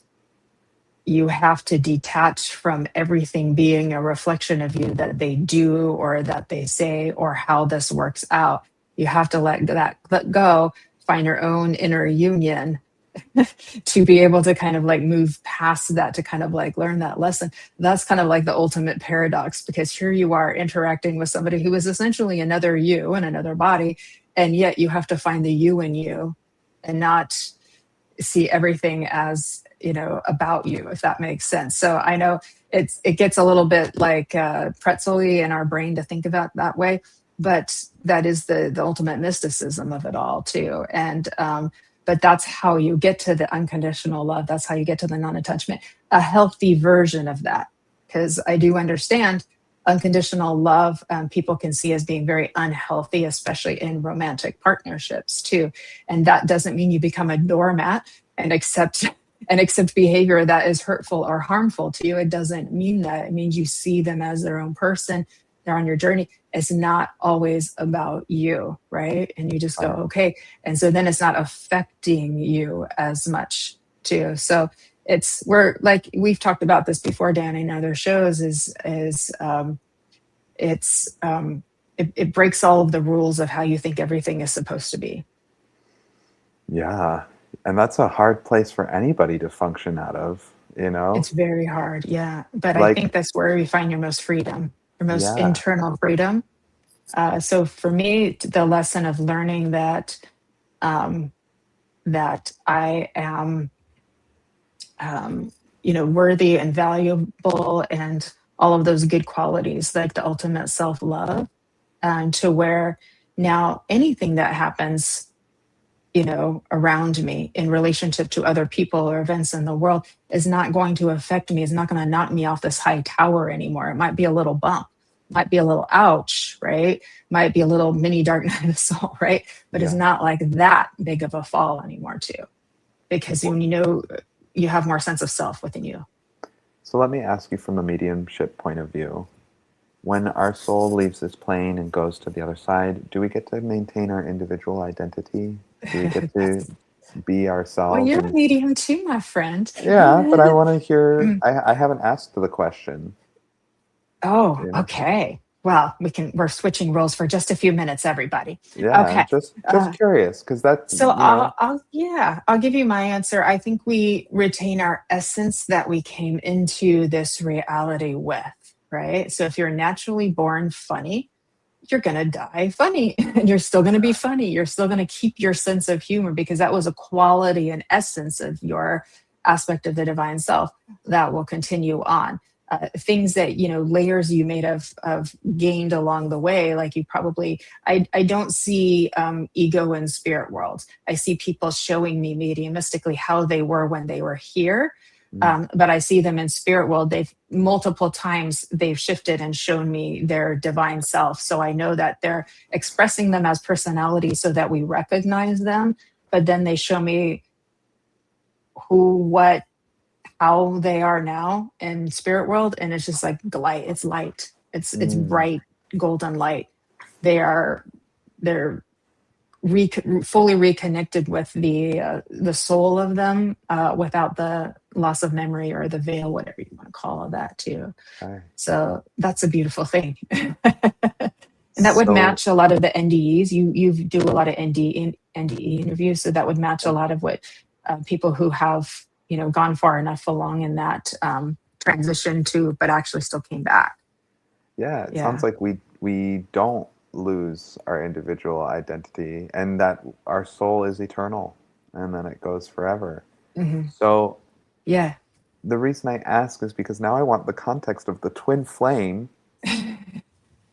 you have to detach from everything being a reflection of you that they do or that they say or how this works out. You have to let go, find your own inner union to be able to kind of like move past that, to kind of like learn that lesson. That's kind of like the ultimate paradox, because here you are interacting with somebody who is essentially another you in another body, and yet you have to find the you in you and not see everything as about you, if that makes sense. So I know it gets a little bit like pretzel-y in our brain to think about that way, but that is the ultimate mysticism of it all too. And but that's how you get to the unconditional love. That's how you get to the non-attachment, a healthy version of that. Because I do understand unconditional love, people can see as being very unhealthy, especially in romantic partnerships too. And that doesn't mean you become a doormat and accept behavior that is hurtful or harmful to you. It doesn't mean that. It means you see them as their own person. They're on your journey. It's not always about you, right? And you just go, Right. okay. And so then it's not affecting you as much too. So we're like, we've talked about this before, Danny, in other shows, it breaks all of the rules of how you think everything is supposed to be. Yeah. And that's a hard place for anybody to function out of, It's very hard, yeah. But I Like, think that's where you find your most freedom, your most yeah. internal freedom. So for me, the lesson of learning um, that I am, worthy and valuable, and all of those good qualities, like the ultimate self-love, and to where now anything that happens around me in relationship to other people or events in the world is not going to affect me. It's not going to knock me off this high tower anymore. It might be a little bump, might be a little ouch, right? Might be a little mini dark night of the soul, right? But it's Yeah. not like that big of a fall anymore too, because when you have more sense of self within you. So let me ask you from a mediumship point of view. When our soul leaves this plane and goes to the other side, do we get to maintain our individual identity? Do we get to be Well, ourselves? you're a And medium too, my friend. yeah, but I want to hear. I haven't asked the question. Oh, You know? okay. Well, we're switching roles for just a few minutes, everybody. Yeah, Okay. just curious, because that's So I'll give you my answer. I think we retain our essence that we came into this reality with, right? So if you're naturally born funny, you're going to die funny, and you're still going to be funny. You're still going to keep your sense of humor, because that was a quality and essence of your aspect of the divine self that will continue on. Things that, layers you may have gained along the way, like you probably, I don't see ego in spirit worlds. I see people showing me mediumistically how they were when they were here. But I see them in spirit world. They've multiple times they've shifted and shown me their divine self. So I know that they're expressing them as personality so that we recognize them. But then they show me how they are now in spirit world, and it's just like light. It's light. It's Mm, bright golden light. They're fully reconnected with the soul of them, without the loss of memory or the veil, whatever you want to call that too. okay. So that's a beautiful thing. And that would So match a lot of the NDEs. You do a lot of NDE interviews, so that would match a lot of what people who have gone far enough along in that transition to, but actually still came back. yeah, it sounds Yeah. like we don't lose our individual identity, and that our soul is eternal, and then it goes forever. Hmm. So Yeah. the reason I ask is because now I want the context of the twin flame.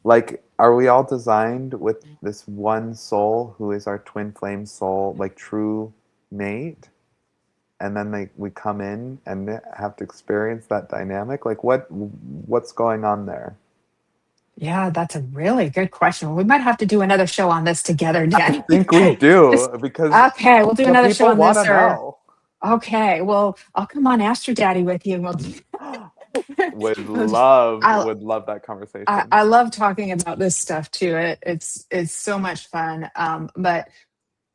Like, are we all designed with this one soul who is our twin flame soul, like true mate, and then we come in and have to experience that dynamic? Like what's going on there? Yeah, that's a really good question. We might have to do another show on this together, I Danny. think we Just- do, because okay, we'll do the another show people on want this. to Or know. okay, well, I'll come on Astro Daddy with you. And would we'll just, love I'll, would love that conversation. I love talking about this stuff too. It's so much fun. But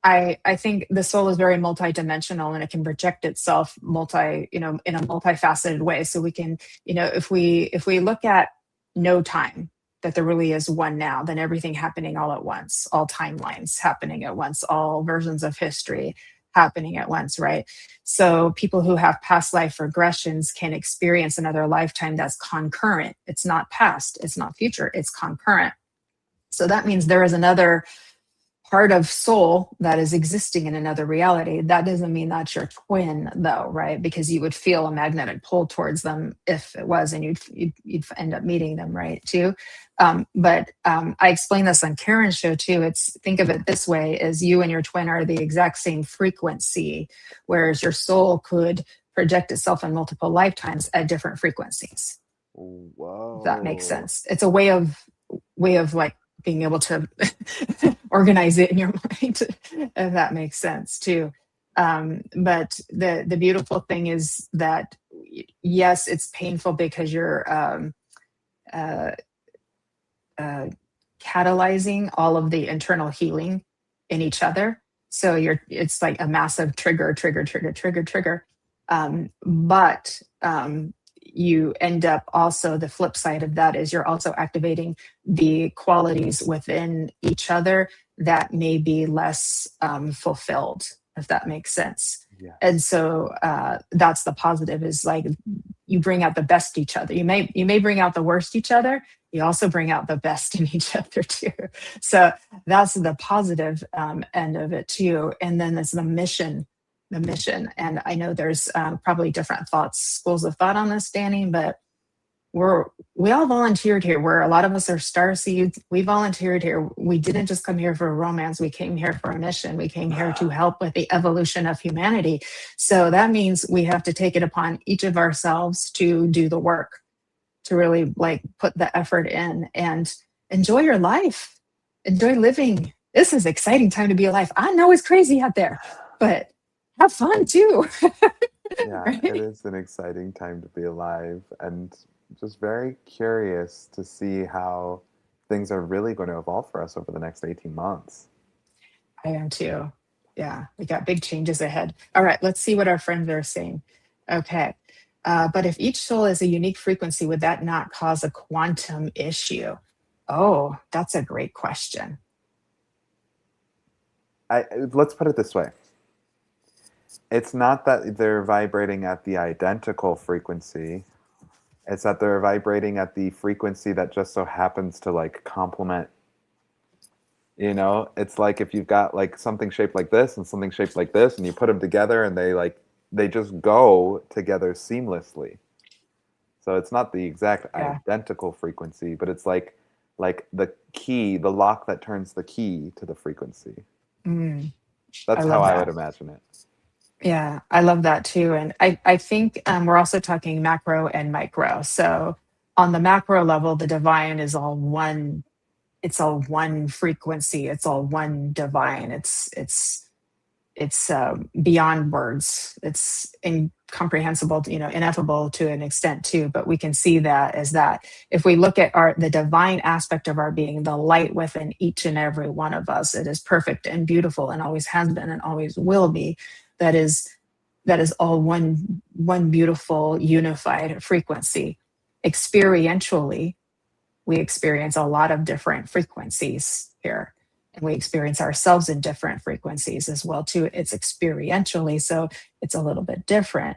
I think the soul is very multidimensional, and it can project itself in a multifaceted way. So we can, if we look at no time, that there really is one now, then everything happening all at once, all timelines happening at once, all versions of history happening at once, right? So people who have past life regressions can experience another lifetime that's concurrent. It's not past, it's not future, it's concurrent. So that means there is another part of soul that is existing in another reality. That doesn't mean that's your twin, though, right? Because you would feel a magnetic pull towards them if it was, and you'd end up meeting them, right? Too. But I explained this on Karen's show too. Think of it this way: as you and your twin are the exact same frequency, whereas your soul could project itself in multiple lifetimes at different frequencies. If that makes Whoa. sense. It's a way of like being able to organize it in your mind, if that makes sense too. But the beautiful thing is that yes, it's painful because you're uh, catalyzing all of the internal healing in each other. So it's like a massive trigger. But you end up also, the flip side of that is you're also activating the qualities within each other that may be less fulfilled, if that makes sense. Yeah. And so that's the positive, is like you bring out the best each other. You may bring out the worst each other. You also bring out the best in each other too. So that's the positive end of it too. And then there's the mission. And I know there's probably different schools of thought on this, Danny, but we all volunteered here. Where a lot of us are star seeds. We volunteered here. We didn't just come here for a romance. We came here for a mission. We came here to help with the evolution of humanity. So that means we have to take it upon each of ourselves to do the work, to really like put the effort in and enjoy your life. Enjoy living. This is an exciting time to be alive. I know it's crazy out there, but have fun too. Yeah, Right? it is an exciting time to be alive, and just very curious to see how things are really going to evolve for us over the next 18 months. I am too. Yeah, we got big changes ahead. All right, let's see what our friends are saying. Okay. But if each soul is a unique frequency, would that not cause a quantum issue? Oh, that's a great question. Let's put it this way. It's not that they're vibrating at the identical frequency. It's that they're vibrating at the frequency that just so happens to like complement. It's like if you've got like something shaped like this and something shaped like this, and you put them together and they just go together seamlessly. So it's not the exact identical frequency, but it's like the key, the lock that turns the key to the frequency. That's how I would imagine it. Yeah, I love that too. And I think we're also talking macro and micro. So on the macro level, the divine is all one. It's all one frequency. It's all one divine. It's beyond words. It's incomprehensible, ineffable to an extent too. But we can see that as that. If we look at the divine aspect of our being, the light within each and every one of us, it is perfect and beautiful and always has been and always will be. That is all one beautiful unified frequency. Experientially, we experience a lot of different frequencies here, and we experience ourselves in different frequencies as well too. It's experientially, so it's a little bit different.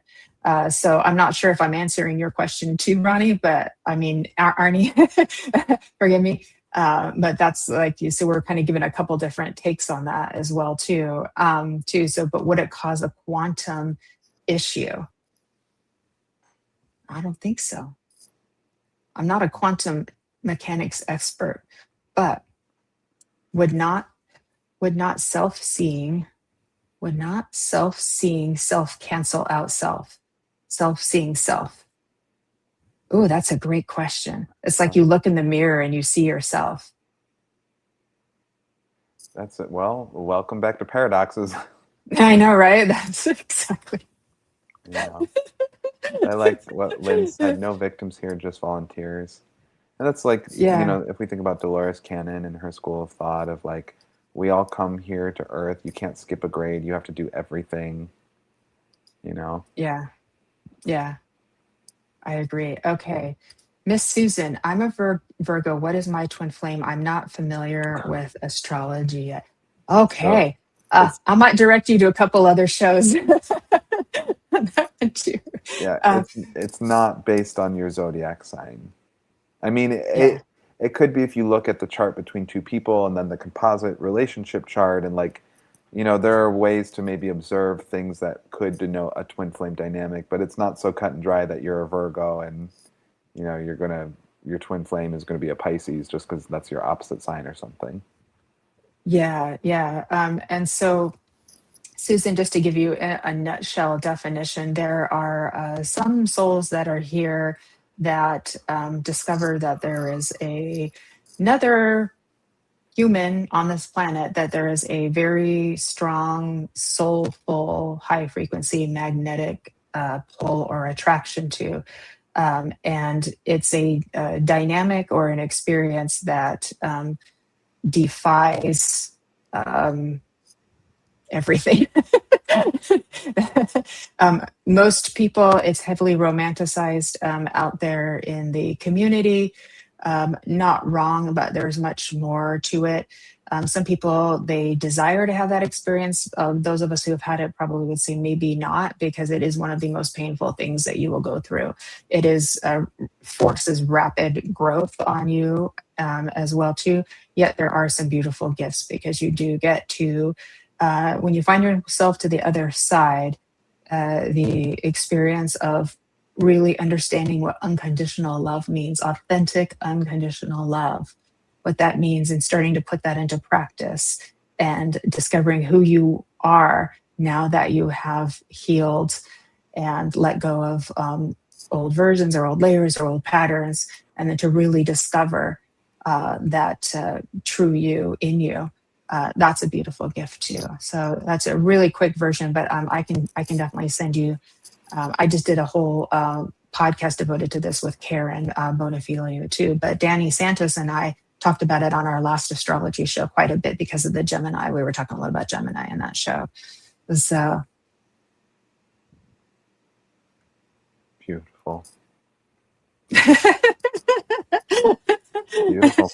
So I'm not sure if I'm answering your question too, Ronnie, but I mean, Arnie, forgive me. But that's like you. So we're kind of given a couple different takes on that as well too. So, but would it cause a quantum issue? I don't think so. I'm not a quantum mechanics expert, but would not self-seeing, Would not self-seeing self cancel out self? Self-seeing self. Oh, that's a great question. It's like you look in the mirror and you see yourself. That's it. Well, welcome back to paradoxes. I know, right? That's exactly. Yeah. I like what Lynn said, no victims here, just volunteers. And that's like, Yeah, if we think about Dolores Cannon and her school of thought of like, we all come here to Earth, you can't skip a grade, you have to do everything, yeah, yeah. I agree. Okay. Miss Susan, I'm a Virgo. What is my twin flame? I'm not familiar with astrology yet. So Okay. it's, I might direct you to a couple other shows. On that one too. yeah, Uh, it's not based on your zodiac sign. I mean, yeah. it could be if you look at the chart between two people and then the composite relationship chart and like, there are ways to maybe observe things that could denote a twin flame dynamic, but it's not so cut and dry that you're a Virgo and, your twin flame is going to be a Pisces just because that's your opposite sign or something. Yeah. Yeah. And so, Susan, just to give you a nutshell definition, there are some souls that are here that discover that there is another human on this planet, that there is a very strong, soulful, high frequency magnetic pull or attraction to. And it's a dynamic or an experience that defies everything. Most people, it's heavily romanticized out there in the community. Not wrong, but there's much more to it. Some people, they desire to have that experience. Those of us who have had it probably would say maybe not, because it is one of the most painful things that you will go through. It is forces rapid growth on you as well too. Yet there are some beautiful gifts, because you do get to when you find yourself to the other side, the experience of really understanding what unconditional love means, authentic unconditional love, what that means, and starting to put that into practice and discovering who you are now that you have healed and let go of old versions or old layers or old patterns, and then to really discover that true you in you. That's a beautiful gift too. So that's a really quick version, but I can definitely send you. I just did a whole podcast devoted to this with Karen Bonafilio too. But Danny Santos and I talked about it on our last astrology show quite a bit because of the Gemini. We were talking a lot about Gemini in that show. So Beautiful. Beautiful.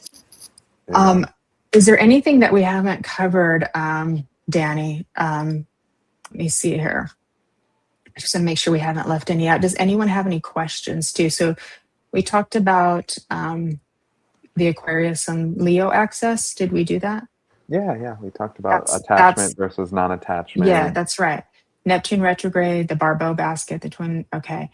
Yeah. Is there anything that we haven't covered, Danny? Let me see here. I just want to make sure we haven't left any out. Does anyone have any questions too? So we talked about the Aquarius and Leo axis. Did we do that? Yeah. We talked about That's attachment versus non-attachment. yeah, that's right. Neptune retrograde, the Barbault basket, the twin. Okay.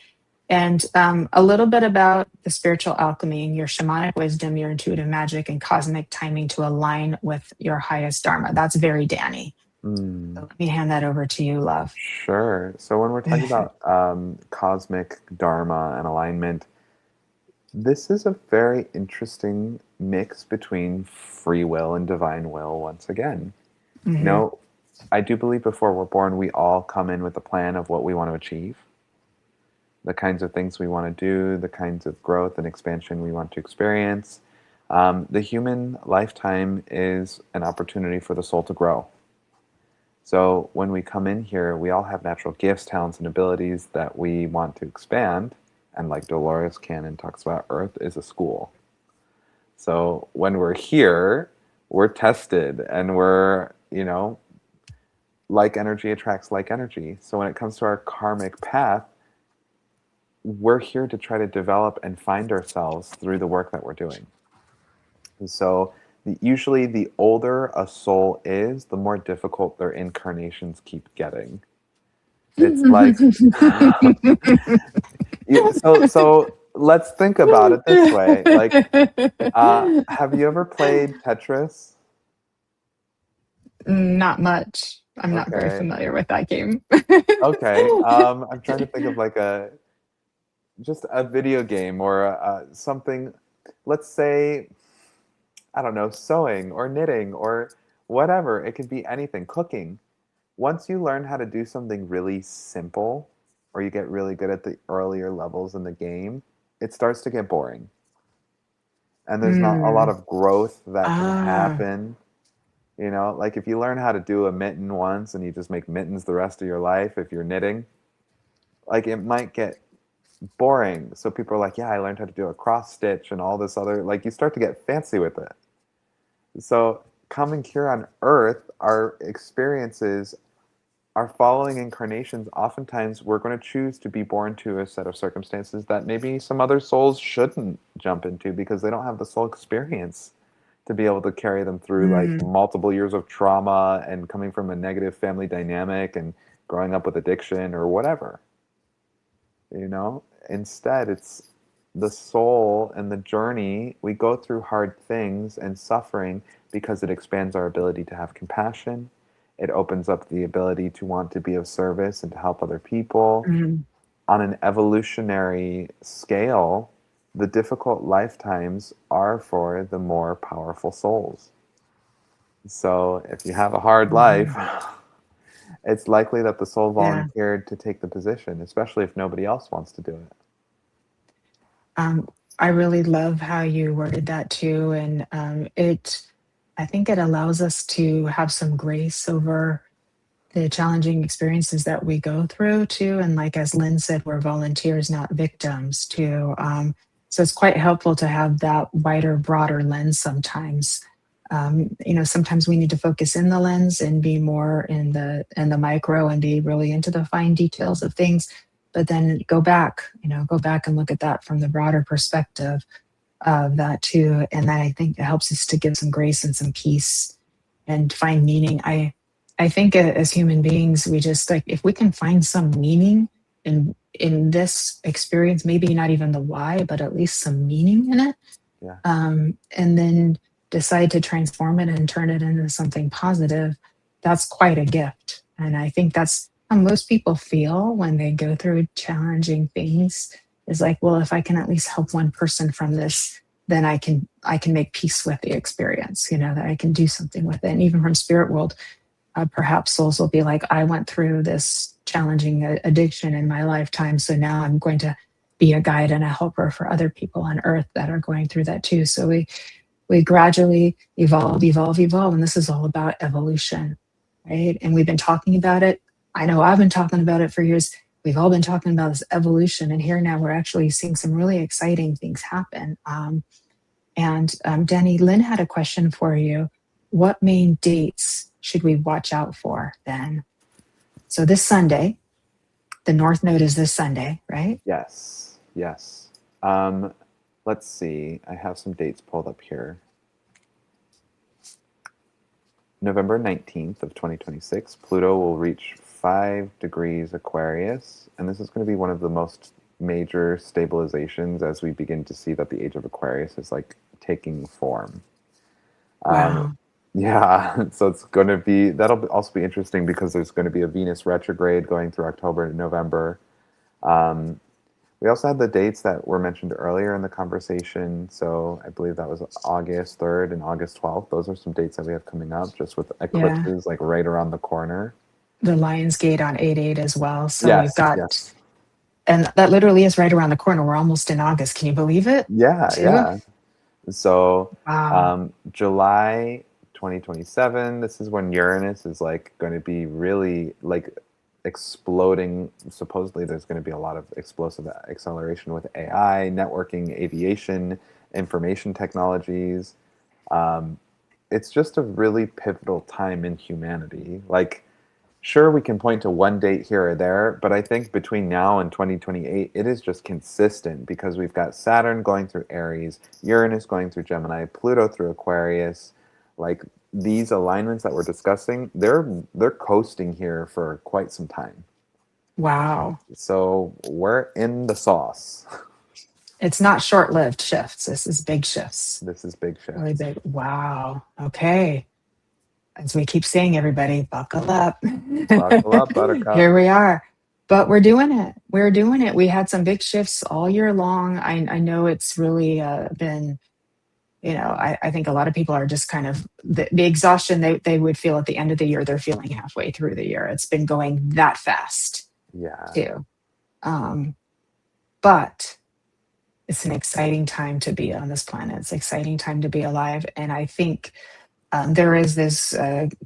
And a little bit about the spiritual alchemy, your shamanic wisdom, your intuitive magic, and cosmic timing to align with your highest dharma. That's very Danny. So let me hand that over to you, love. Sure. So when we're talking about cosmic dharma and alignment, this is a very interesting mix between free will and divine will once again. Mm-hmm. I do believe before we're born, we all come in with a plan of what we want to achieve, the kinds of things we want to do, the kinds of growth and expansion we want to experience. The human lifetime is an opportunity for the soul to grow. So when we come in here, we all have natural gifts, talents, and abilities that we want to expand. And like Dolores Cannon talks about, Earth is a school. So when we're here, we're tested and we're, like energy attracts like energy. So when it comes to our karmic path, we're here to try to develop and find ourselves through the work that we're doing. And so usually the older a soul is, the more difficult their incarnations keep getting. It's like, so let's think about it this way. Like, have you ever played Tetris? Not much. I'm not very Okay. familiar with that game. Okay. I'm trying to think of like just a video game or something. Let's say, I don't know, sewing or knitting or whatever. It could be anything. Cooking. Once you learn how to do something really simple, or you get really good at the earlier levels in the game, it starts to get boring. And there's not a lot Mm. of growth that can Ah. happen. You know, like if you learn how to do a mitten once and you just make mittens the rest of your life, if you're knitting, like it might get boring. So people are like, yeah, I learned how to do a cross stitch and all this other, like you start to get fancy with it. So coming here on Earth, our experiences, our following incarnations, oftentimes we're going to choose to be born to a set of circumstances that maybe some other souls shouldn't jump into because they don't have the soul experience to be able to carry them through like Mm. multiple years of trauma and coming from a negative family dynamic and growing up with addiction or whatever. You know, instead it's the soul and the journey. We go through hard things and suffering because it expands our ability to have compassion. It opens up the ability to want to be of service and to help other people. Mm. On an evolutionary scale, the difficult lifetimes are for the more powerful souls. So if you have a hard life, Mm. it's likely that the soul Yeah. volunteered to take the position, especially if nobody else wants to do it. Um, I really love how you worded that too. And I think it allows us to have some grace over the challenging experiences that we go through too. And like as Lynn said, we're volunteers, not victims too. So it's quite helpful to have that wider, broader lens sometimes. Sometimes we need to focus in the lens and be more in the micro and be really into the fine details of things. But then go back and look at that from the broader perspective of that too. And that I think it helps us to give some grace and some peace and find meaning. I think as human beings, we just like if we can find some meaning in this experience, maybe not even the why, but at least some meaning in it, Yeah. and then decide to transform it and turn it into something positive, that's quite a gift. And I think that's how most people feel when they go through challenging things is like, well, if I can at least help one person from this, then I can make peace with the experience, that I can do something with it. And even from spirit world, perhaps souls will be like, I went through this challenging addiction in my lifetime. So now I'm going to be a guide and a helper for other people on earth that are going through that too. So we gradually evolve, evolve, evolve. And this is all about evolution, right? And we've been talking about it. I know I've been talking about it for years. We've all been talking about this evolution. And here now we're actually seeing some really exciting things happen. Danny, Lynn had a question for you. What main dates should we watch out for then? So this Sunday, the North Node is this Sunday, right? Yes. Yes. Um, let's see. I have some dates pulled up here. November 19th of 2026, Pluto will reach 5 degrees Aquarius, and this is going to be one of the most major stabilizations as we begin to see that the age of Aquarius is like taking form. Um, Wow. yeah, so it's going to be, also be interesting because there's going to be a Venus retrograde going through October and November. Um, we also had the dates that were mentioned earlier in the conversation. So I believe that was August 3rd and August 12th. Those are some dates that we have coming up, just with Yeah. eclipses like right around the corner. The Lions Gate on 8/8 as well. So we've Yes, got, yes. and that literally is right around the corner. We're almost in August. Can you believe it? Yeah, Too? yeah. So Wow. July 2027, this is when Uranus is like going to be really like exploding. Supposedly there's going to be a lot of explosive acceleration with AI, networking, aviation, information technologies. Um, it's just a really pivotal time in humanity. Like, sure, we can point to one date here or there, but I think between now and 2028, it is just consistent because we've got Saturn going through Aries, Uranus going through Gemini, Pluto through Aquarius. Like these alignments that we're discussing, they're coasting here for quite some time. Wow. So we're in the sauce. It's not short lived shifts. This is big shifts. This is big Really shifts. big. Wow. Okay. as we keep saying, everybody, buckle up. Buckle up, Buttercup. Here we are. But we're doing it. We're doing it. We had some big shifts all year long. I know it's really been, I think a lot of people are just kind of the exhaustion they would feel at the end of the year, they're feeling halfway through the year. It's been going that fast Yeah. too. But it's an exciting time to be on this planet. It's an exciting time to be alive. And I think there is this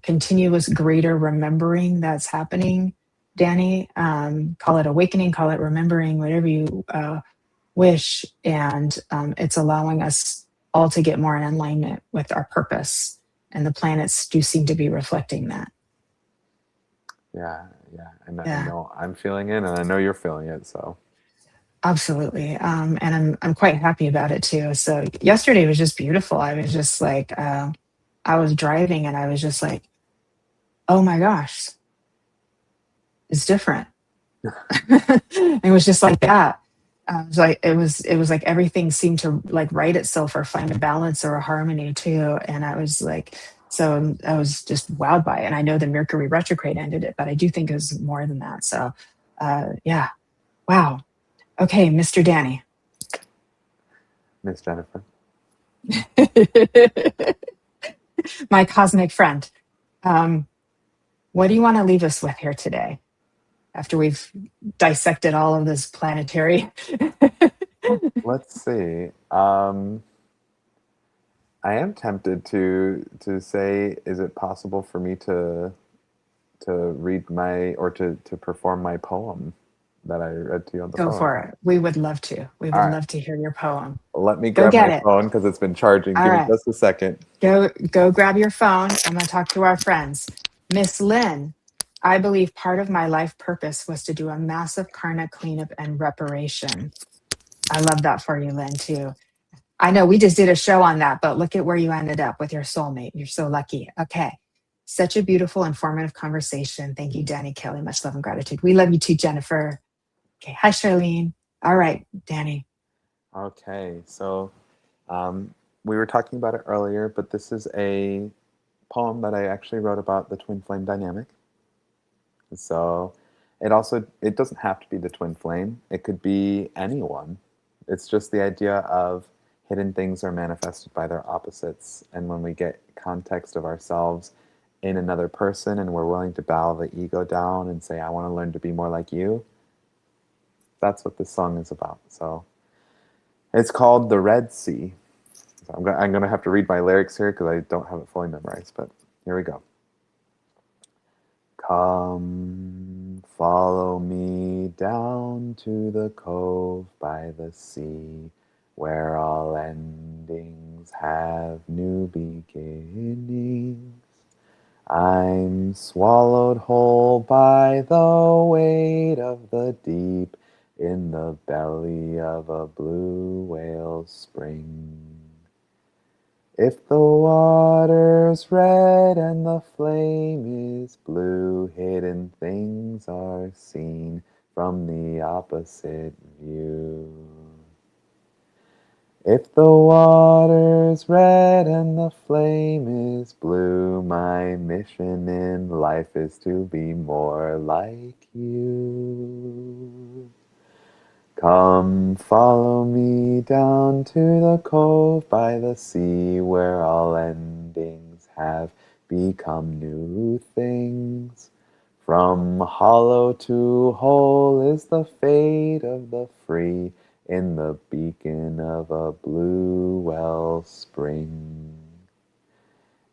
continuous greater remembering that's happening, Danny. Call it awakening, call it remembering, whatever you wish. And it's allowing us all to get more in alignment with our purpose. And the planets do seem to be reflecting that. Yeah. And Yeah. I know I'm feeling it, and I know you're feeling it. So Absolutely. And I'm quite happy about it too. So yesterday was just beautiful. I was just like, I was driving and I was just like, oh my gosh, it's different. It was just like that. It was like everything seemed to like right itself or find a balance or a harmony too. And I was like, so I was just wowed by it. And I know the Mercury retrograde ended it, but I do think it was more than that. So yeah. Wow. Okay, Mr. Danny. Miss Jennifer. My cosmic friend. What do you want to leave us with here today after we've dissected all of this planetary? Let's see. I am tempted to say, is it possible for me to read to perform my poem that I read to you on the Go phone? for it. We would love to. We would love to hear your poem. Let me Go grab get my it. phone because it's been charging. All Give me right. just a second. Go grab your phone. I'm going to talk to our friends. Miss Lynn, I believe part of my life purpose was to do a massive karma cleanup and reparation. I love that for you, Lynn, too. I know we just did a show on that, but look at where you ended up with your soulmate. You're so lucky. Okay. Such a beautiful, informative conversation. Thank you, Danny Kelly. Much love and gratitude. We love you too, Jennifer. Okay. Hi, Charlene. All right, Danny. Okay, so we were talking about it earlier, but this is a poem that I actually wrote about the twin flame dynamic. So it doesn't have to be the twin flame. It could be anyone. It's just the idea of hidden things are manifested by their opposites. And when we get context of ourselves in another person and we're willing to bow the ego down and say, I want to learn to be more like you, that's what this song is about. So it's called The Red Sea. So I'm going to have to read my lyrics here because I don't have it fully memorized, but here we go. Come, follow me down to the cove by the sea, where all endings have new beginnings. I'm swallowed whole by the weight of the deep in the belly of a blue whale spring. If the water's red and the flame is blue, hidden things are seen from the opposite view. If the water's red and the flame is blue, my mission in life is to be more like you. Come, follow me down to the cove by the sea, where all endings have become new things. From hollow to whole is the fate of the free, in the beacon of a blue well spring.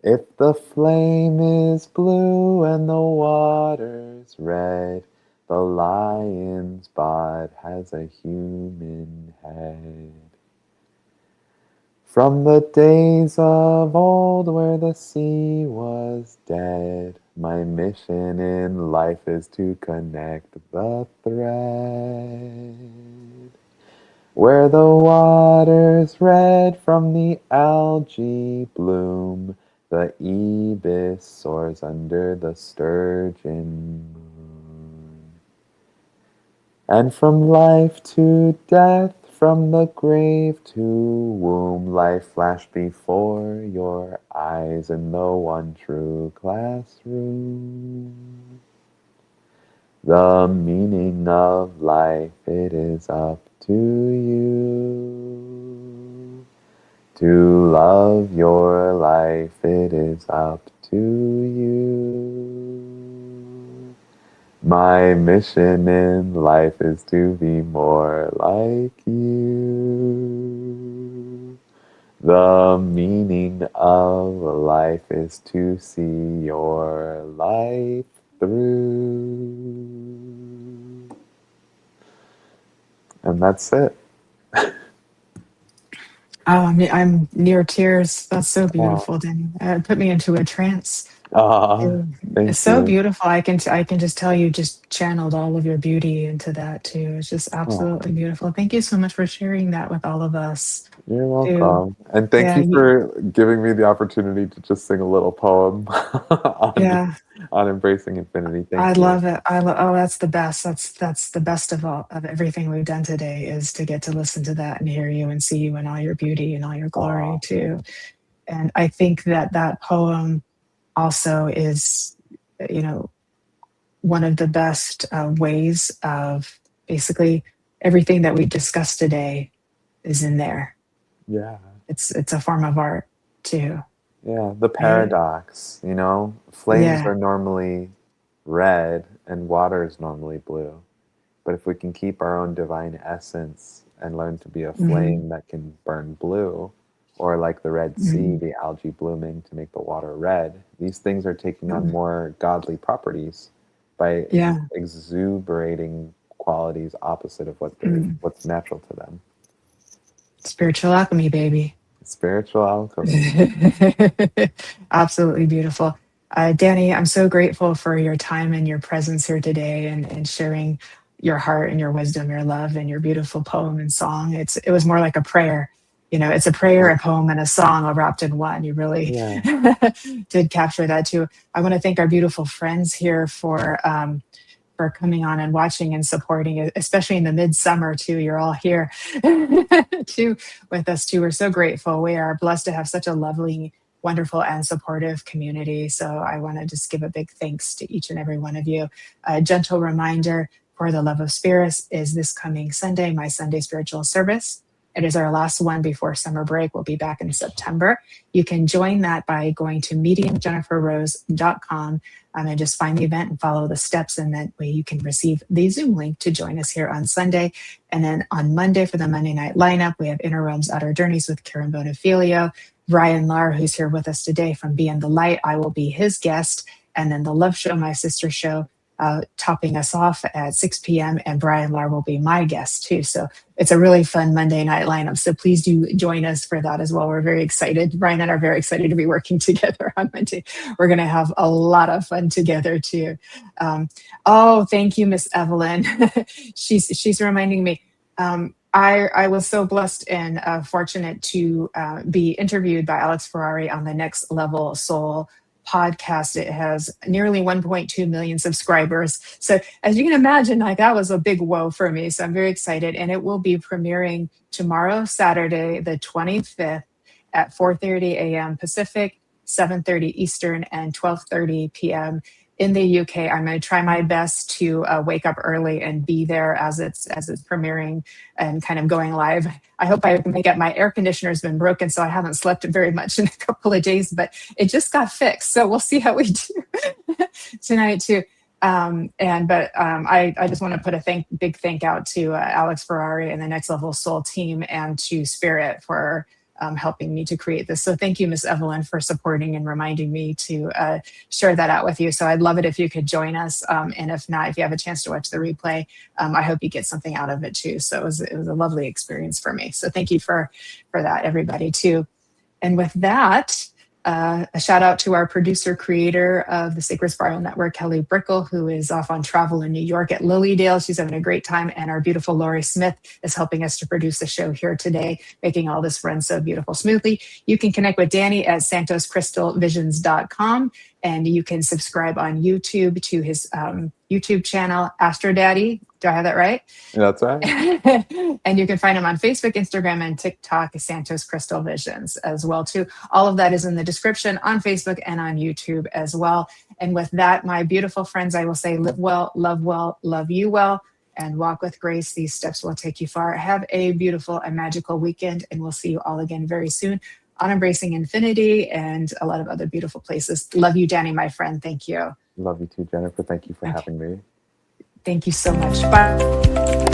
If the flame is blue and the water's red, the lion's bod has a human head. From the days of old where the sea was dead, my mission in life is to connect the thread. Where the water's red from the algae bloom, the ibis soars under the sturgeon moon. And from life to death, from the grave to womb, life flashed before your eyes in the one true classroom. The meaning of life, it is up to you. To love your life, it is up to you. My mission in life is to be more like you. The meaning of life is to see your life through. And that's it. Oh, I'm near tears. That's so Oh, beautiful, Danny. It put me into a trance. It's thank so you. beautiful. I can just tell you just channeled all of your beauty into that too. It's just Oh, absolutely beautiful. Thank you so much for sharing that with all of us you're too. welcome. And thank Yeah, you for giving me the opportunity to just sing a little poem yeah. on embracing infinity. I Thank you. love it. Oh, that's the best. That's the best of all of everything we've done today is to get to listen to that and hear you and see you in all your beauty and all your glory Oh, too. And I think that that poem also is, you know, one of the best ways of basically everything that we discussed today is in there. yeah. It's a form of art too, Yeah, the right? paradox, flames Yeah. are normally red and water is normally blue. But if we can keep our own divine essence and learn to be a Hmm. flame that can burn blue, or like the Red Sea, Hmm. the algae blooming to make the water red, these things are taking on more godly properties by Yeah. exuberating qualities opposite of Mm. what's natural to them. Spiritual alchemy, baby. Spiritual alchemy. Absolutely beautiful. Danny, I'm so grateful for your time and your presence here today and sharing your heart and your wisdom, your love, and your beautiful poem and song. It was more like a prayer. You know, it's a prayer, a poem, and a song all wrapped in one. You really Yeah. did capture that too. I want to thank our beautiful friends here for coming on and watching and supporting it, especially in the midsummer too. You're all here too with us too. We're so grateful. We are blessed to have such a lovely, wonderful, and supportive community. So I want to just give a big thanks to each and every one of you. A gentle reminder for the Love of Spirits is this coming Sunday, my Sunday spiritual service. It is our last one before summer break. We'll be back in September. You can join that by going to mediumjenniferrose.com and just find the event and follow the steps. And that way you can receive the Zoom link to join us here on Sunday. And then on Monday for the Monday night lineup, we have Inner Realms Outer Journeys with Karen Bonifilio. Ryan Lar, who's here with us today from Beyond the Light, I will be his guest. And then the Love Show, my sister show, topping us off at 6 p.m. And Brian Lar will be my guest too. So it's a really fun Monday night lineup. So please do join us for that as well. We're very excited. Brian and I are very excited to be working together on Monday. We're going to have a lot of fun together too. Oh, thank you, Miss Evelyn. she's reminding me. I was so blessed and fortunate to be interviewed by Alex Ferrari on the Next Level Soul podcast. It has nearly 1.2 million subscribers. So as you can imagine, like that was a big whoa for me. So I'm very excited. And it will be premiering tomorrow, Saturday, the 25th at 4:30 a.m. Pacific, 7:30 Eastern, and 12:30 p.m. in the UK. I'm going to try my best to wake up early and be there as it's premiering and kind of going live. I hope I can make it. My air conditioner's been broken, so I haven't slept very much in a couple of days, but it just got fixed. So we'll see how we do tonight too. I just want to put a big thank out to Alex Ferrari and the Next Level Soul team and to Spirit for helping me to create this. So thank you, Miss Evelyn, for supporting and reminding me to share that out with you. So I'd love it if you could join us. And if not, if you have a chance to watch the replay, I hope you get something out of it too. So it was a lovely experience for me. So thank you for that, everybody too. And with that, a shout out to our producer, creator of the Sacred Spiral Network, Kelly Brickle, who is off on travel in New York at Lilydale. She's having a great time. And our beautiful Lori Smith is helping us to produce the show here today, making all this run so beautiful, smoothly. You can connect with Danny at santoscrystalvisions.com. And you can subscribe on YouTube to his YouTube channel, Astro Daddy. Do I have that right? That's right. And you can find him on Facebook, Instagram, and TikTok, Santos Crystal Visions as well too. All of that is in the description on Facebook and on YouTube as well. And with that, my beautiful friends, I will say live well, love you well, and walk with grace. These steps will take you far. Have a beautiful and magical weekend, and we'll see you all again very soon on Embracing Infinity and a lot of other beautiful places. Love you, Danny, my friend. Thank you. Love you too, Jennifer. Thank you for having me. Thank you so much. Bye.